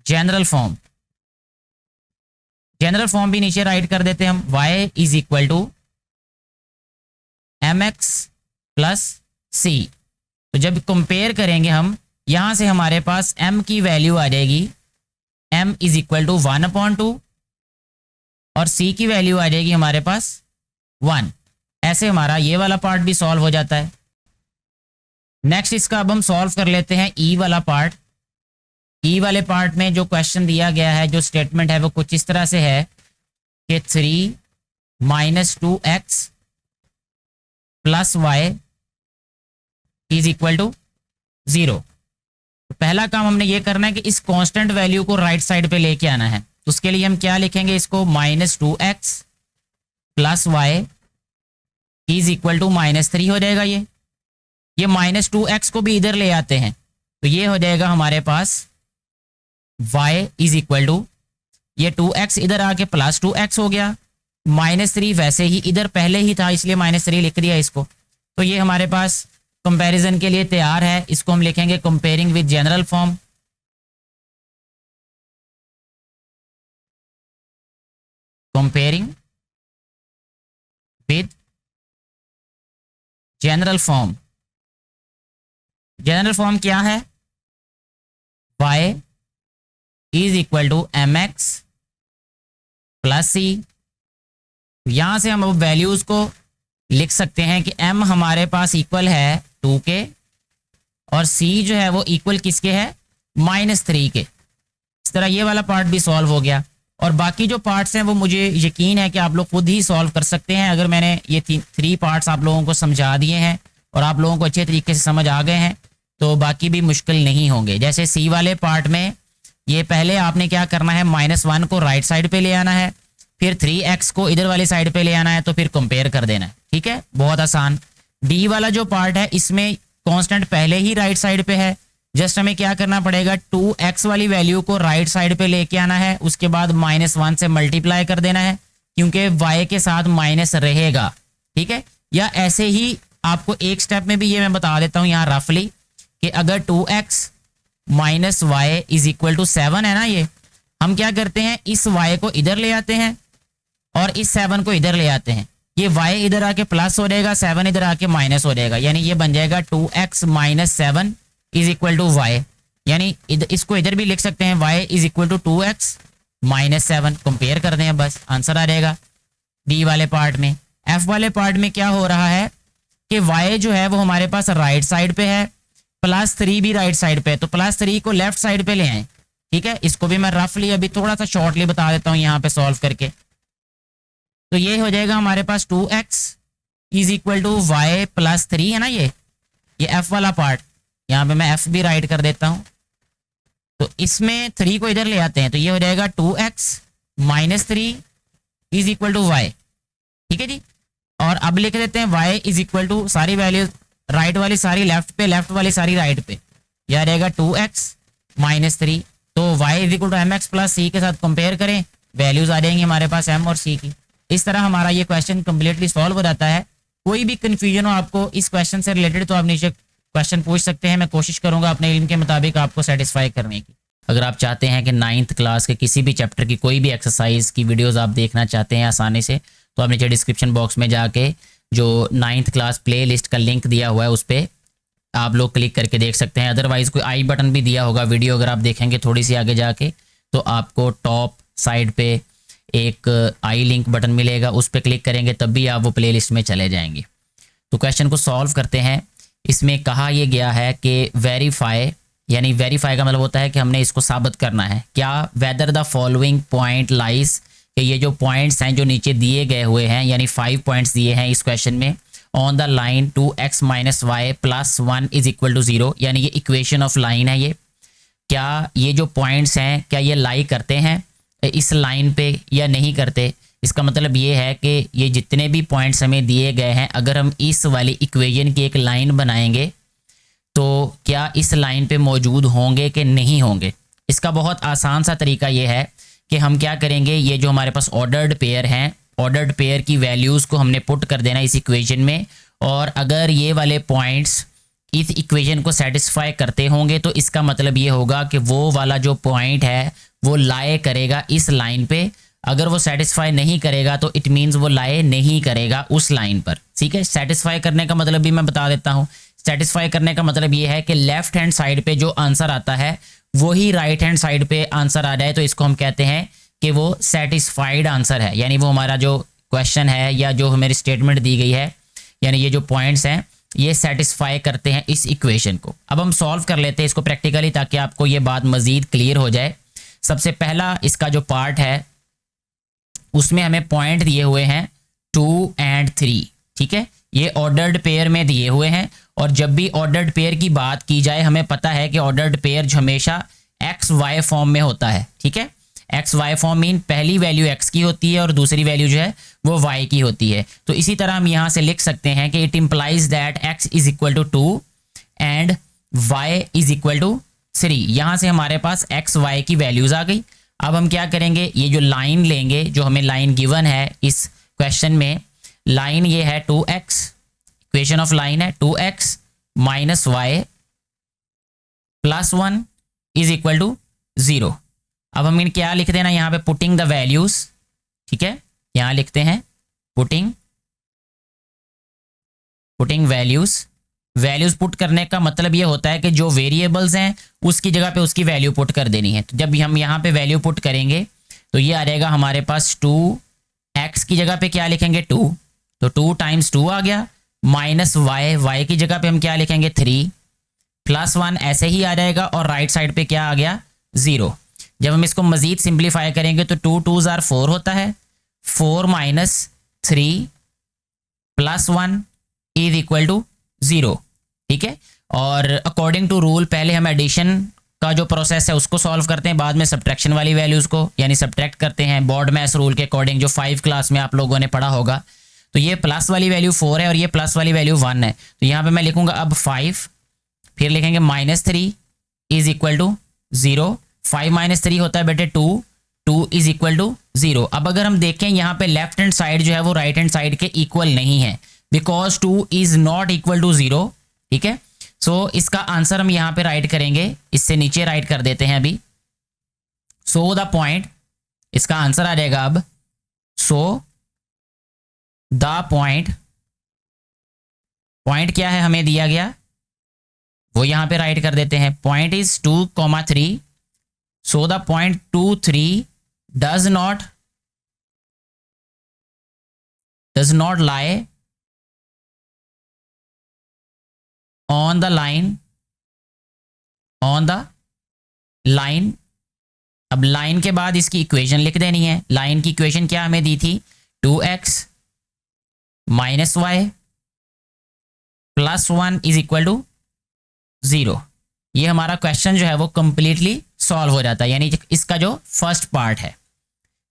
general form. General form भी नीचे राइट कर देते हैं हम, y is equal to mx plus c। तो जब कंपेयर करेंगे हम, यहां से हमारे पास m की वैल्यू आ जाएगी m इज इक्वल टू 1/2 और c की वैल्यू आ जाएगी हमारे पास 1। ऐसे हमारा ये वाला पार्ट भी सॉल्व हो जाता है। नेक्स्ट इसका अब हम सॉल्व कर लेते हैं ई वाला पार्ट। ई वाले पार्ट में जो क्वेश्चन दिया गया है, जो स्टेटमेंट है वो कुछ इस तरह से है कि 3 - 2x plus y is equal to 0। तो पहला काम हमने ये करना है कि इस कांस्टेंट वैल्यू को राइट साइड पे लेके आना है। तो उसके लिए हम क्या लिखेंगे, इसको -2x plus y is equal to -3 हो जाएगा। ये -2x को भी इधर ले आते हैं, तो ये हो जाएगा हमारे पास y इज इक्वल टू, ये 2x इधर आके +2x हो गया, -3 वैसे ही इधर पहले ही था इसलिए -3 लिख दिया इसको। तो ये हमारे पास कंपैरिजन के लिए तैयार है। इसको हम लिखेंगे comparing with general form. Comparing with general form. General form क्या है, y is equal to mx plus c। यहां से हम अब वैल्यूज को लिख सकते हैं कि m हमारे पास इक्वल है 2 के और c जो है वो इक्वल किसके है, -3 के। इस तरह ये वाला पार्ट भी सॉल्व हो गया। और बाकी जो पार्ट्स हैं वो मुझे यकीन है कि आप लोग खुद ही सॉल्व कर सकते हैं। अगर मैंने ये 3 पार्ट्स आप लोगों को समझा दिए हैं और आप लोगों को अच्छे तरीके से समझ आ गए हैं तो बाकी भी मुश्किल नहीं होंगे। जैसे सी वाले पार्ट में ये पहले आपने क्या करना है, -1 को राइट साइड पे ले आना है, फिर 3x को इधर वाली साइड पे ले आना है, तो फिर कंपेयर कर देना है। ठीक है, बहुत आसान। डी वाला जो पार्ट है इसमें कांस्टेंट पहले ही राइट साइड पे है, जस्ट हमें क्या करना पड़ेगा, 2x वाली वैल्यू को राइट साइड पे लेके आना है, उसके बाद -1 से मल्टीप्लाई कर देना है क्योंकि y के साथ माइनस रहेगा। ठीक है, या ऐसे ही आपको एक स्टेप में भी ये मैं बता देता हूँ यहाँ रफली कि अगर 2x minus y is equal to 7 है ना, ये हम क्या करते हैं, इस y को इधर ले आते हैं और इस 7 को इधर ले आते हैं। ये y इधर आके प्लस हो जाएगा, 7 इधर आके माइनस हो जाएगा, यानी ये बन जाएगा 2x minus 7 is equal to y. यानी इसको इधर भी लिख सकते हैं, y is equal to 2x minus 7। Compare कर दें, बस आंसर आ जाएगा डी वाले पार्ट में। एफ वाले पार्ट में क्या हो रहा है कि y जो है वो हमारे पास राइट साइड पे है, +3 भी राइट साइड पे है, तो +3 को लेफ्ट साइड पे ले आए। ठीक है, इसको भी मैं रफली अभी थोड़ा सा शॉर्टली बता देता हूँ यहाँ पे सॉल्व करके। तो ये हो जाएगा हमारे पास 2x is equal to y plus 3 है ना, ये एफ वाला पार्ट। यहाँ पे मैं एफ भी राइट कर देता हूँ, तो इसमें 3 को इधर ले आते हैं, तो ये हो जाएगा 2x minus 3 is equal to y. ठीक है जी, और अब लिख देते हैं y इज इक्वल टू सारी वैल्यू राइट वाली सारी लेफ्ट पे, लेफ्ट वाली सारी राइट पे, यह रहेगा 2x माइनस 3। तो y is equal to mx plus c के साथ कंपेयर करें, वैल्यूज आ जाएंगी हमारे पास m और c की। इस तरह हमारा ये क्वेश्चन कम्प्लीटली सॉल्व हो जाता है। कोई भी कंफ्यूजन हो आपको इस क्वेश्चन से रिलेटेड तो आप नीचे क्वेश्चन पूछ सकते हैं, मैं कोशिश करूंगा अपने इल्म के मुताबिक आपको सेटिस्फाई करने की। अगर आप चाहते हैं कि 9th क्लास के किसी भी चैप्टर की कोई भी एक्सरसाइज की वीडियोस आप देखना चाहते हैं आसानी से, तो आप नीचे डिस्क्रिप्शन बॉक्स में जाके जो 9th क्लास प्ले लिस्ट का लिंक दिया हुआ है उस पर आप लोग क्लिक करके देख सकते हैं। अदरवाइज़ कोई आई बटन भी दिया होगा, वीडियो अगर आप देखेंगे थोड़ी सी आगे जाके तो आपको टॉप साइड पे एक आई लिंक बटन मिलेगा, उस पर क्लिक करेंगे तब भी आप वो प्ले लिस्ट में चले जाएंगे। तो क्वेश्चन को सॉल्व करते हैं। इसमें कहा यह गया है कि वेरीफाई, यानी वेरीफाई का मतलब होता है कि हमने इसको साबित करना है क्या, whether the following point lies, कि ये जो पॉइंट्स हैं जो नीचे दिए गए हुए हैं, यानी 5 पॉइंट्स दिए हैं इस क्वेश्चन में, on the line 2x minus y plus 1 is equal to 0, यानी ये इक्वेशन ऑफ लाइन है। ये क्या ये जो पॉइंट्स हैं क्या ये लाई करते हैं इस लाइन पे या नहीं करते। इसका मतलब ये है कि ये जितने भी पॉइंट्स हमें दिए गए हैं, अगर हम इस वाली इक्वेशन की एक लाइन बनाएंगे तो क्या इस लाइन पे मौजूद होंगे कि नहीं होंगे। इसका बहुत आसान सा तरीका ये है कि हम क्या करेंगे, ये जो हमारे पास ऑर्डर्ड पेयर हैं, ऑर्डर्ड पेयर की वैल्यूज़ को हमने पुट कर देना इस इक्वेशन में, और अगर ये वाले पॉइंट्स इस इक्वेशन को सेटिस्फाई करते होंगे तो इसका मतलब ये होगा कि वो वाला जो पॉइंट है वो लाए करेगा इस लाइन पे। अगर वो सेटिस्फाई नहीं करेगा तो इट मीन्स वो लाए नहीं करेगा उस लाइन पर। ठीक है, सेटिस्फाई करने का मतलब भी मैं बता देता हूँ। सेटिस्फाई करने का मतलब ये है कि लेफ्ट हैंड साइड पे जो आंसर आता है वही राइट हैंड साइड पे आंसर आ जाए, तो इसको हम कहते हैं कि वो सेटिस्फाइड आंसर है। यानी वो हमारा जो क्वेश्चन है या जो हमारी स्टेटमेंट दी गई है, यानी ये जो पॉइंट्स हैं ये सेटिस्फाई करते हैं इस इक्वेशन को। अब हम सॉल्व कर लेते हैं इसको प्रैक्टिकली ताकि आपको ये बात मज़ीद क्लियर हो जाए। सबसे पहला इसका जो पार्ट है उसमें हमें पॉइंट दिए हुए हैं 2 और 3। ठीक है, ये ऑर्डर्ड पेयर में दिए हुए हैं, और जब भी ऑर्डर्ड पेयर की बात की जाए हमें पता है कि ऑर्डर्ड पेयर हमेशा एक्स वाई फॉर्म में होता है। ठीक है, एक्स वाई फॉर्म मीन पहली वैल्यू एक्स की होती है और दूसरी वैल्यू जो है वो वाई की होती है। तो इसी तरह हम यहाँ से लिख सकते हैं कि it implies that x is equal to 2 and y is equal to 3। यहाँ से हमारे पास एक्स वाई की वैल्यूज आ गई। अब हम क्या करेंगे, ये जो लाइन लेंगे, जो हमें लाइन गिवन है इस क्वेश्चन में, लाइन ये है 2x, इक्वेशन ऑफ लाइन है 2x minus y plus 1 is equal to 0। अब हम इन क्या लिख देना यहाँ पे, पुटिंग द वैल्यूज। ठीक है, यहाँ लिखते हैं पुटिंग वैल्यूज। वैल्यूज पुट करने का मतलब ये होता है कि जो वेरिएबल्स हैं उसकी जगह पे उसकी वैल्यू पुट कर देनी है। तो जब हम यहाँ पे वैल्यू पुट करेंगे तो ये आ जाएगा हमारे पास 2x की जगह पे क्या लिखेंगे 2, तो 2 टाइम्स 2 आ गया, माइनस वाई की जगह पे हम क्या लिखेंगे 3, प्लस 1 ऐसे ही आ जाएगा, और राइट साइड पे क्या आ गया 0। जब हम इसको मज़ीद सिंप्लीफाई करेंगे तो 2 2s are 4 होता है, 4 minus 3 plus 1 is equal to 0। ठीक है, और अकॉर्डिंग टू रूल पहले हम एडिशन का जो प्रोसेस है उसको सॉल्व करते हैं, बाद में सब्ट्रैक्शन वाली वैल्यूज़ को यानी सब्ट्रैक्ट करते हैं बॉर्ड मैथ्स रूल के अकॉर्डिंग, जो 5 क्लास में आप लोगों ने पढ़ा होगा। तो ये प्लस वाली वैल्यू 4 है और ये प्लस वाली वैल्यू 1 है, तो यहाँ पे मैं लिखूंगा अब 5, फिर लिखेंगे -3 इज इक्वल टू 0। 5 माइनस 3 होता है बेटे 2, 2 इज इक्वल टू 0। अब अगर हम देखें यहाँ पे लेफ्ट हैंड साइड जो है वो राइट हैंड साइड के इक्वल नहीं है, because 2 is not equal to 0। ठीक है, सो इसका आंसर हम यहाँ पे राइट करेंगे, इससे नीचे राइट कर देते हैं अभी। सो द पॉइंट, इसका आंसर आ जाएगा अब, सो द पॉइंट, पॉइंट क्या है हमें दिया गया वो यहाँ पे राइट कर देते हैं। Point is 2,3, so the point 2 3 does not lie on the line। अब लाइन के बाद इसकी इक्वेशन लिख देनी है। लाइन की इक्वेशन क्या हमें दी थी, 2x minus y plus 1 is equal to 0। ये हमारा क्वेश्चन जो है वो कंप्लीटली सॉल्व हो जाता है, यानी इसका जो फर्स्ट पार्ट है।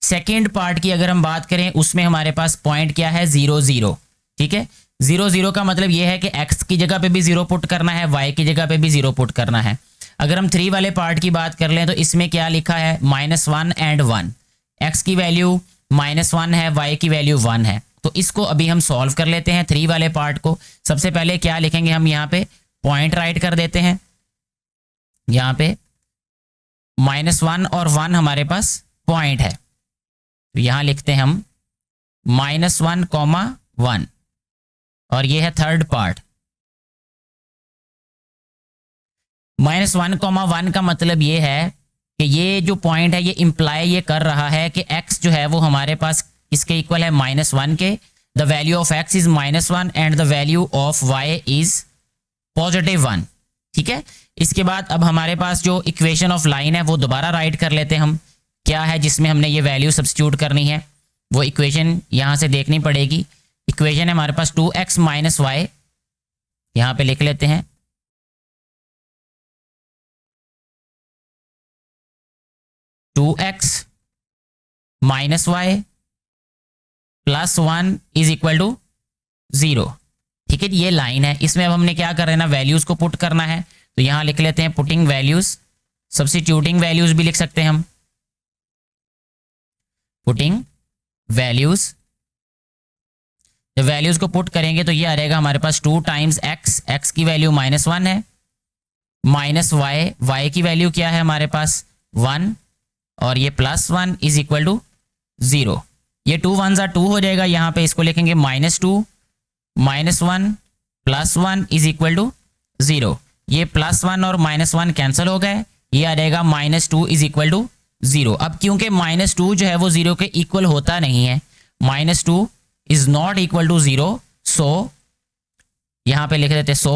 सेकेंड पार्ट की अगर हम बात करें उसमें हमारे पास पॉइंट क्या है, 0 0। ठीक है, 0 0 का मतलब ये है कि x की जगह पे भी 0 पुट करना है, y की जगह पे भी 0 पुट करना है। अगर हम 3 वाले पार्ट की बात कर लें तो इसमें क्या लिखा है, -1 एंड 1। x की वैल्यू -1 है, y की वैल्यू 1 है। तो इसको अभी हम सॉल्व कर लेते हैं 3 वाले पार्ट को। सबसे पहले क्या लिखेंगे, हम यहाँ पे पॉइंट राइट कर देते हैं। यहाँ पे -1 और 1 हमारे पास पॉइंट है, तो यहाँ लिखते हैं हम -1, 1, और ये है थर्ड पार्ट। -1, 1 का मतलब ये है कि ये जो पॉइंट है ये इंप्लाई ये कर रहा है कि x जो है वो हमारे पास इसके इक्वल है -1 के। The value of x is -1 and the value of y is +1। ठीक है, इसके बाद अब हमारे पास जो इक्वेशन ऑफ लाइन है वो दोबारा राइट कर लेते हैं हम, क्या है जिसमें हमने ये वैल्यू सब्स्टिट्यूट करनी है, वो इक्वेशन यहाँ से देखनी पड़ेगी। इक्वेशन है हमारे पास 2x माइनस वाई, यहाँ पे लिख लेते हैं 2x minus y plus 1 is equal to 0। ठीक है, ये लाइन है, इसमें अब हमने क्या करना है ना, वैल्यूज को पुट करना है। तो यहाँ लिख लेते हैं पुटिंग वैल्यूज, सब्स्टिट्यूटिंग वैल्यूज भी लिख सकते हैं हम, पुटिंग वैल्यूज। जब वैल्यूज को पुट करेंगे तो ये आ जाएगा हमारे पास 2 टाइम्स x की वैल्यू -1 है, माइनस y की वैल्यू क्या है हमारे पास 1, और ये +1 इज इक्वल टू 0। ये 2 1s 2 हो जाएगा, यहाँ पे इसको लिखेंगे -2 -1 +1 इज इक्वल टू 0। ये +1 और -1 कैंसिल हो गए, ये आ जाएगा -2 इज इक्वल टू 0। अब क्योंकि -2 जो है वो 0 के इक्वल होता नहीं है, -2 इज नॉट इक्वल टू 0, सो यहां पे लिख देते सो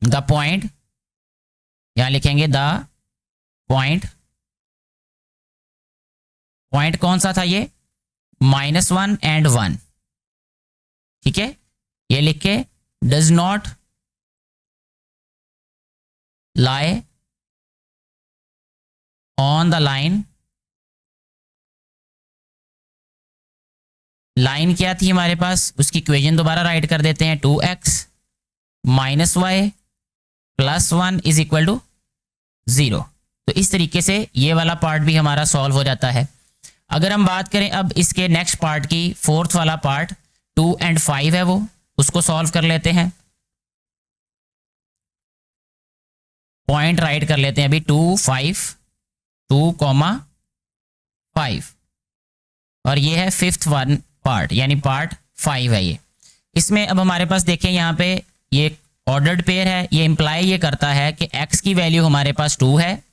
द पॉइंट, यहां लिखेंगे द पॉइंट, पॉइंट कौन सा था ये, -1 एंड 1। ठीक है, ये लिख के does not lie on the line। Line क्या थी हमारे पास, उसकी इक्वेशन दोबारा राइट कर देते हैं, 2x minus y plus 1 is equal to 0। तो इस तरीके से ये वाला पार्ट भी हमारा सॉल्व हो जाता है। अगर हम बात करें अब इसके नेक्स्ट पार्ट की, फोर्थ वाला पार्ट 2 and 5 है, वो उसको सॉल्व कर लेते हैं। पॉइंट राइट कर लेते हैं अभी 2 5 और ये है फिफ्थ वन पार्ट, यानी पार्ट 5 है ये। इसमें अब हमारे पास देखें यहाँ पे ये ऑर्डर्ड पेयर है, ये इंप्लाई ये करता है कि x की वैल्यू हमारे पास 2 है,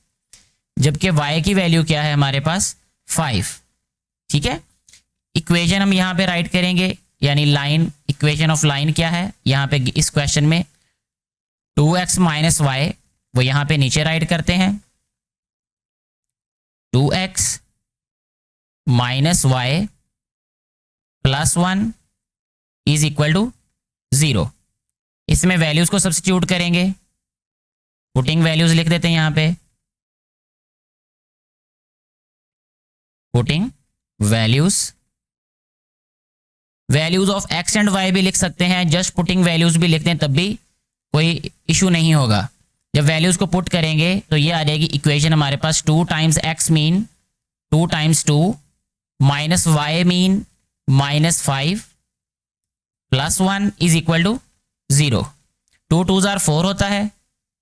जबकि y की वैल्यू क्या है हमारे पास 5। ठीक है, इक्वेशन हम यहाँ पे राइट करेंगे, यानी लाइन, इक्वेशन ऑफ लाइन क्या है यहाँ पे इस क्वेश्चन में, 2x माइनस वाई, वो यहाँ पे नीचे राइट करते हैं, minus y plus 1 is equal to 0। इसमें वैल्यूज को सब्स्टिट्यूट करेंगे, पुटिंग वैल्यूज लिख देते हैं यहां पे, putting values of x and y भी लिख सकते हैं, जस्ट पुटिंग वैल्यूज भी लिखते हैं तब भी कोई इशू नहीं होगा। जब वैल्यूज को पुट करेंगे तो ये आ जाएगी इक्वेशन हमारे पास 2 times x mean 2 times 2 minus y mean minus 5 plus 1 is equal to 0। 2 2 जार 4 होता है,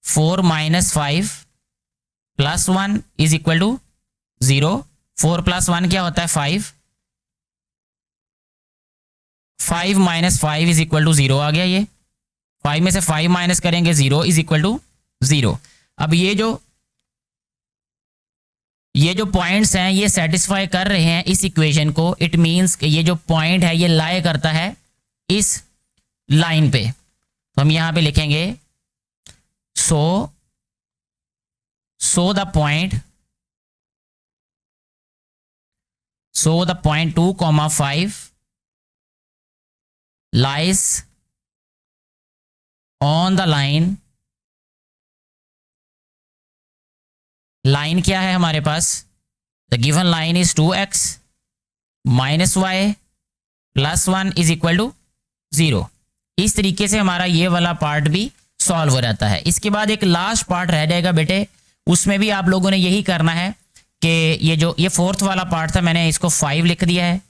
4 minus 5 plus 1 is equal to 0। 4 plus 1 क्या होता है 5, 5 माइनस 5 इज इक्वल टू 0 आ गया। ये 5 में से 5 माइनस करेंगे 0 इज इक्वल टू 0। अब ये जो पॉइंट्स हैं ये सेटिस्फाई कर रहे हैं इस इक्वेशन को, इट मींस कि ये जो पॉइंट है ये लाई करता है इस लाइन पे। तो हम यहां पे लिखेंगे so the point 2,5 lies on the line क्या है हमारे पास, the given line is 2x minus y plus 1 is equal to 0। इस तरीके से हमारा ये वाला पार्ट भी सॉल्व हो जाता है। इसके बाद एक लास्ट पार्ट रह जाएगा बेटे, उसमें भी आप लोगों ने यही करना है कि ये फोर्थ वाला पार्ट था, मैंने इसको 5 लिख दिया है,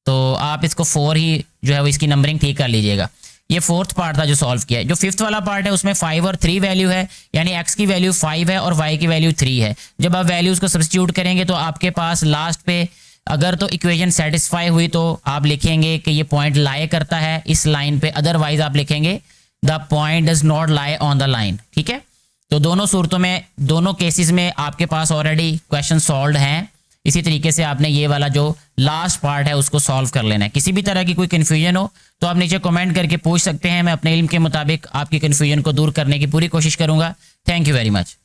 तो आप इसको 4 ही जो है वो इसकी नंबरिंग ठीक कर लीजिएगा। ये फोर्थ पार्ट था जो सॉल्व किया है। जो फिफ्थ वाला पार्ट है उसमें 5 और 3 वैल्यू है, यानी x की वैल्यू 5 है और y की वैल्यू 3 है। जब आप वैल्यूज को सब्स्टिट्यूट करेंगे तो आपके पास लास्ट पे अगर तो इक्वेशन सेटिस्फाई हुई तो आप लिखेंगे कि ये पॉइंट लाई करता है इस लाइन पे, अदरवाइज आप लिखेंगे the point does not lie on the line. ठीक है, तो दोनों सूरतों में, दोनों केसेस में आपके पास ऑलरेडी क्वेश्चन सॉल्व हैं। इसी तरीके से आपने ये वाला जो लास्ट पार्ट है उसको सॉल्व कर लेना है। किसी भी तरह की कोई कन्फ्यूजन हो तो आप नीचे कमेंट करके पूछ सकते हैं, मैं अपने इल्म के मुताबिक आपकी कन्फ्यूजन को दूर करने की पूरी कोशिश करूंगा। Thank you very much.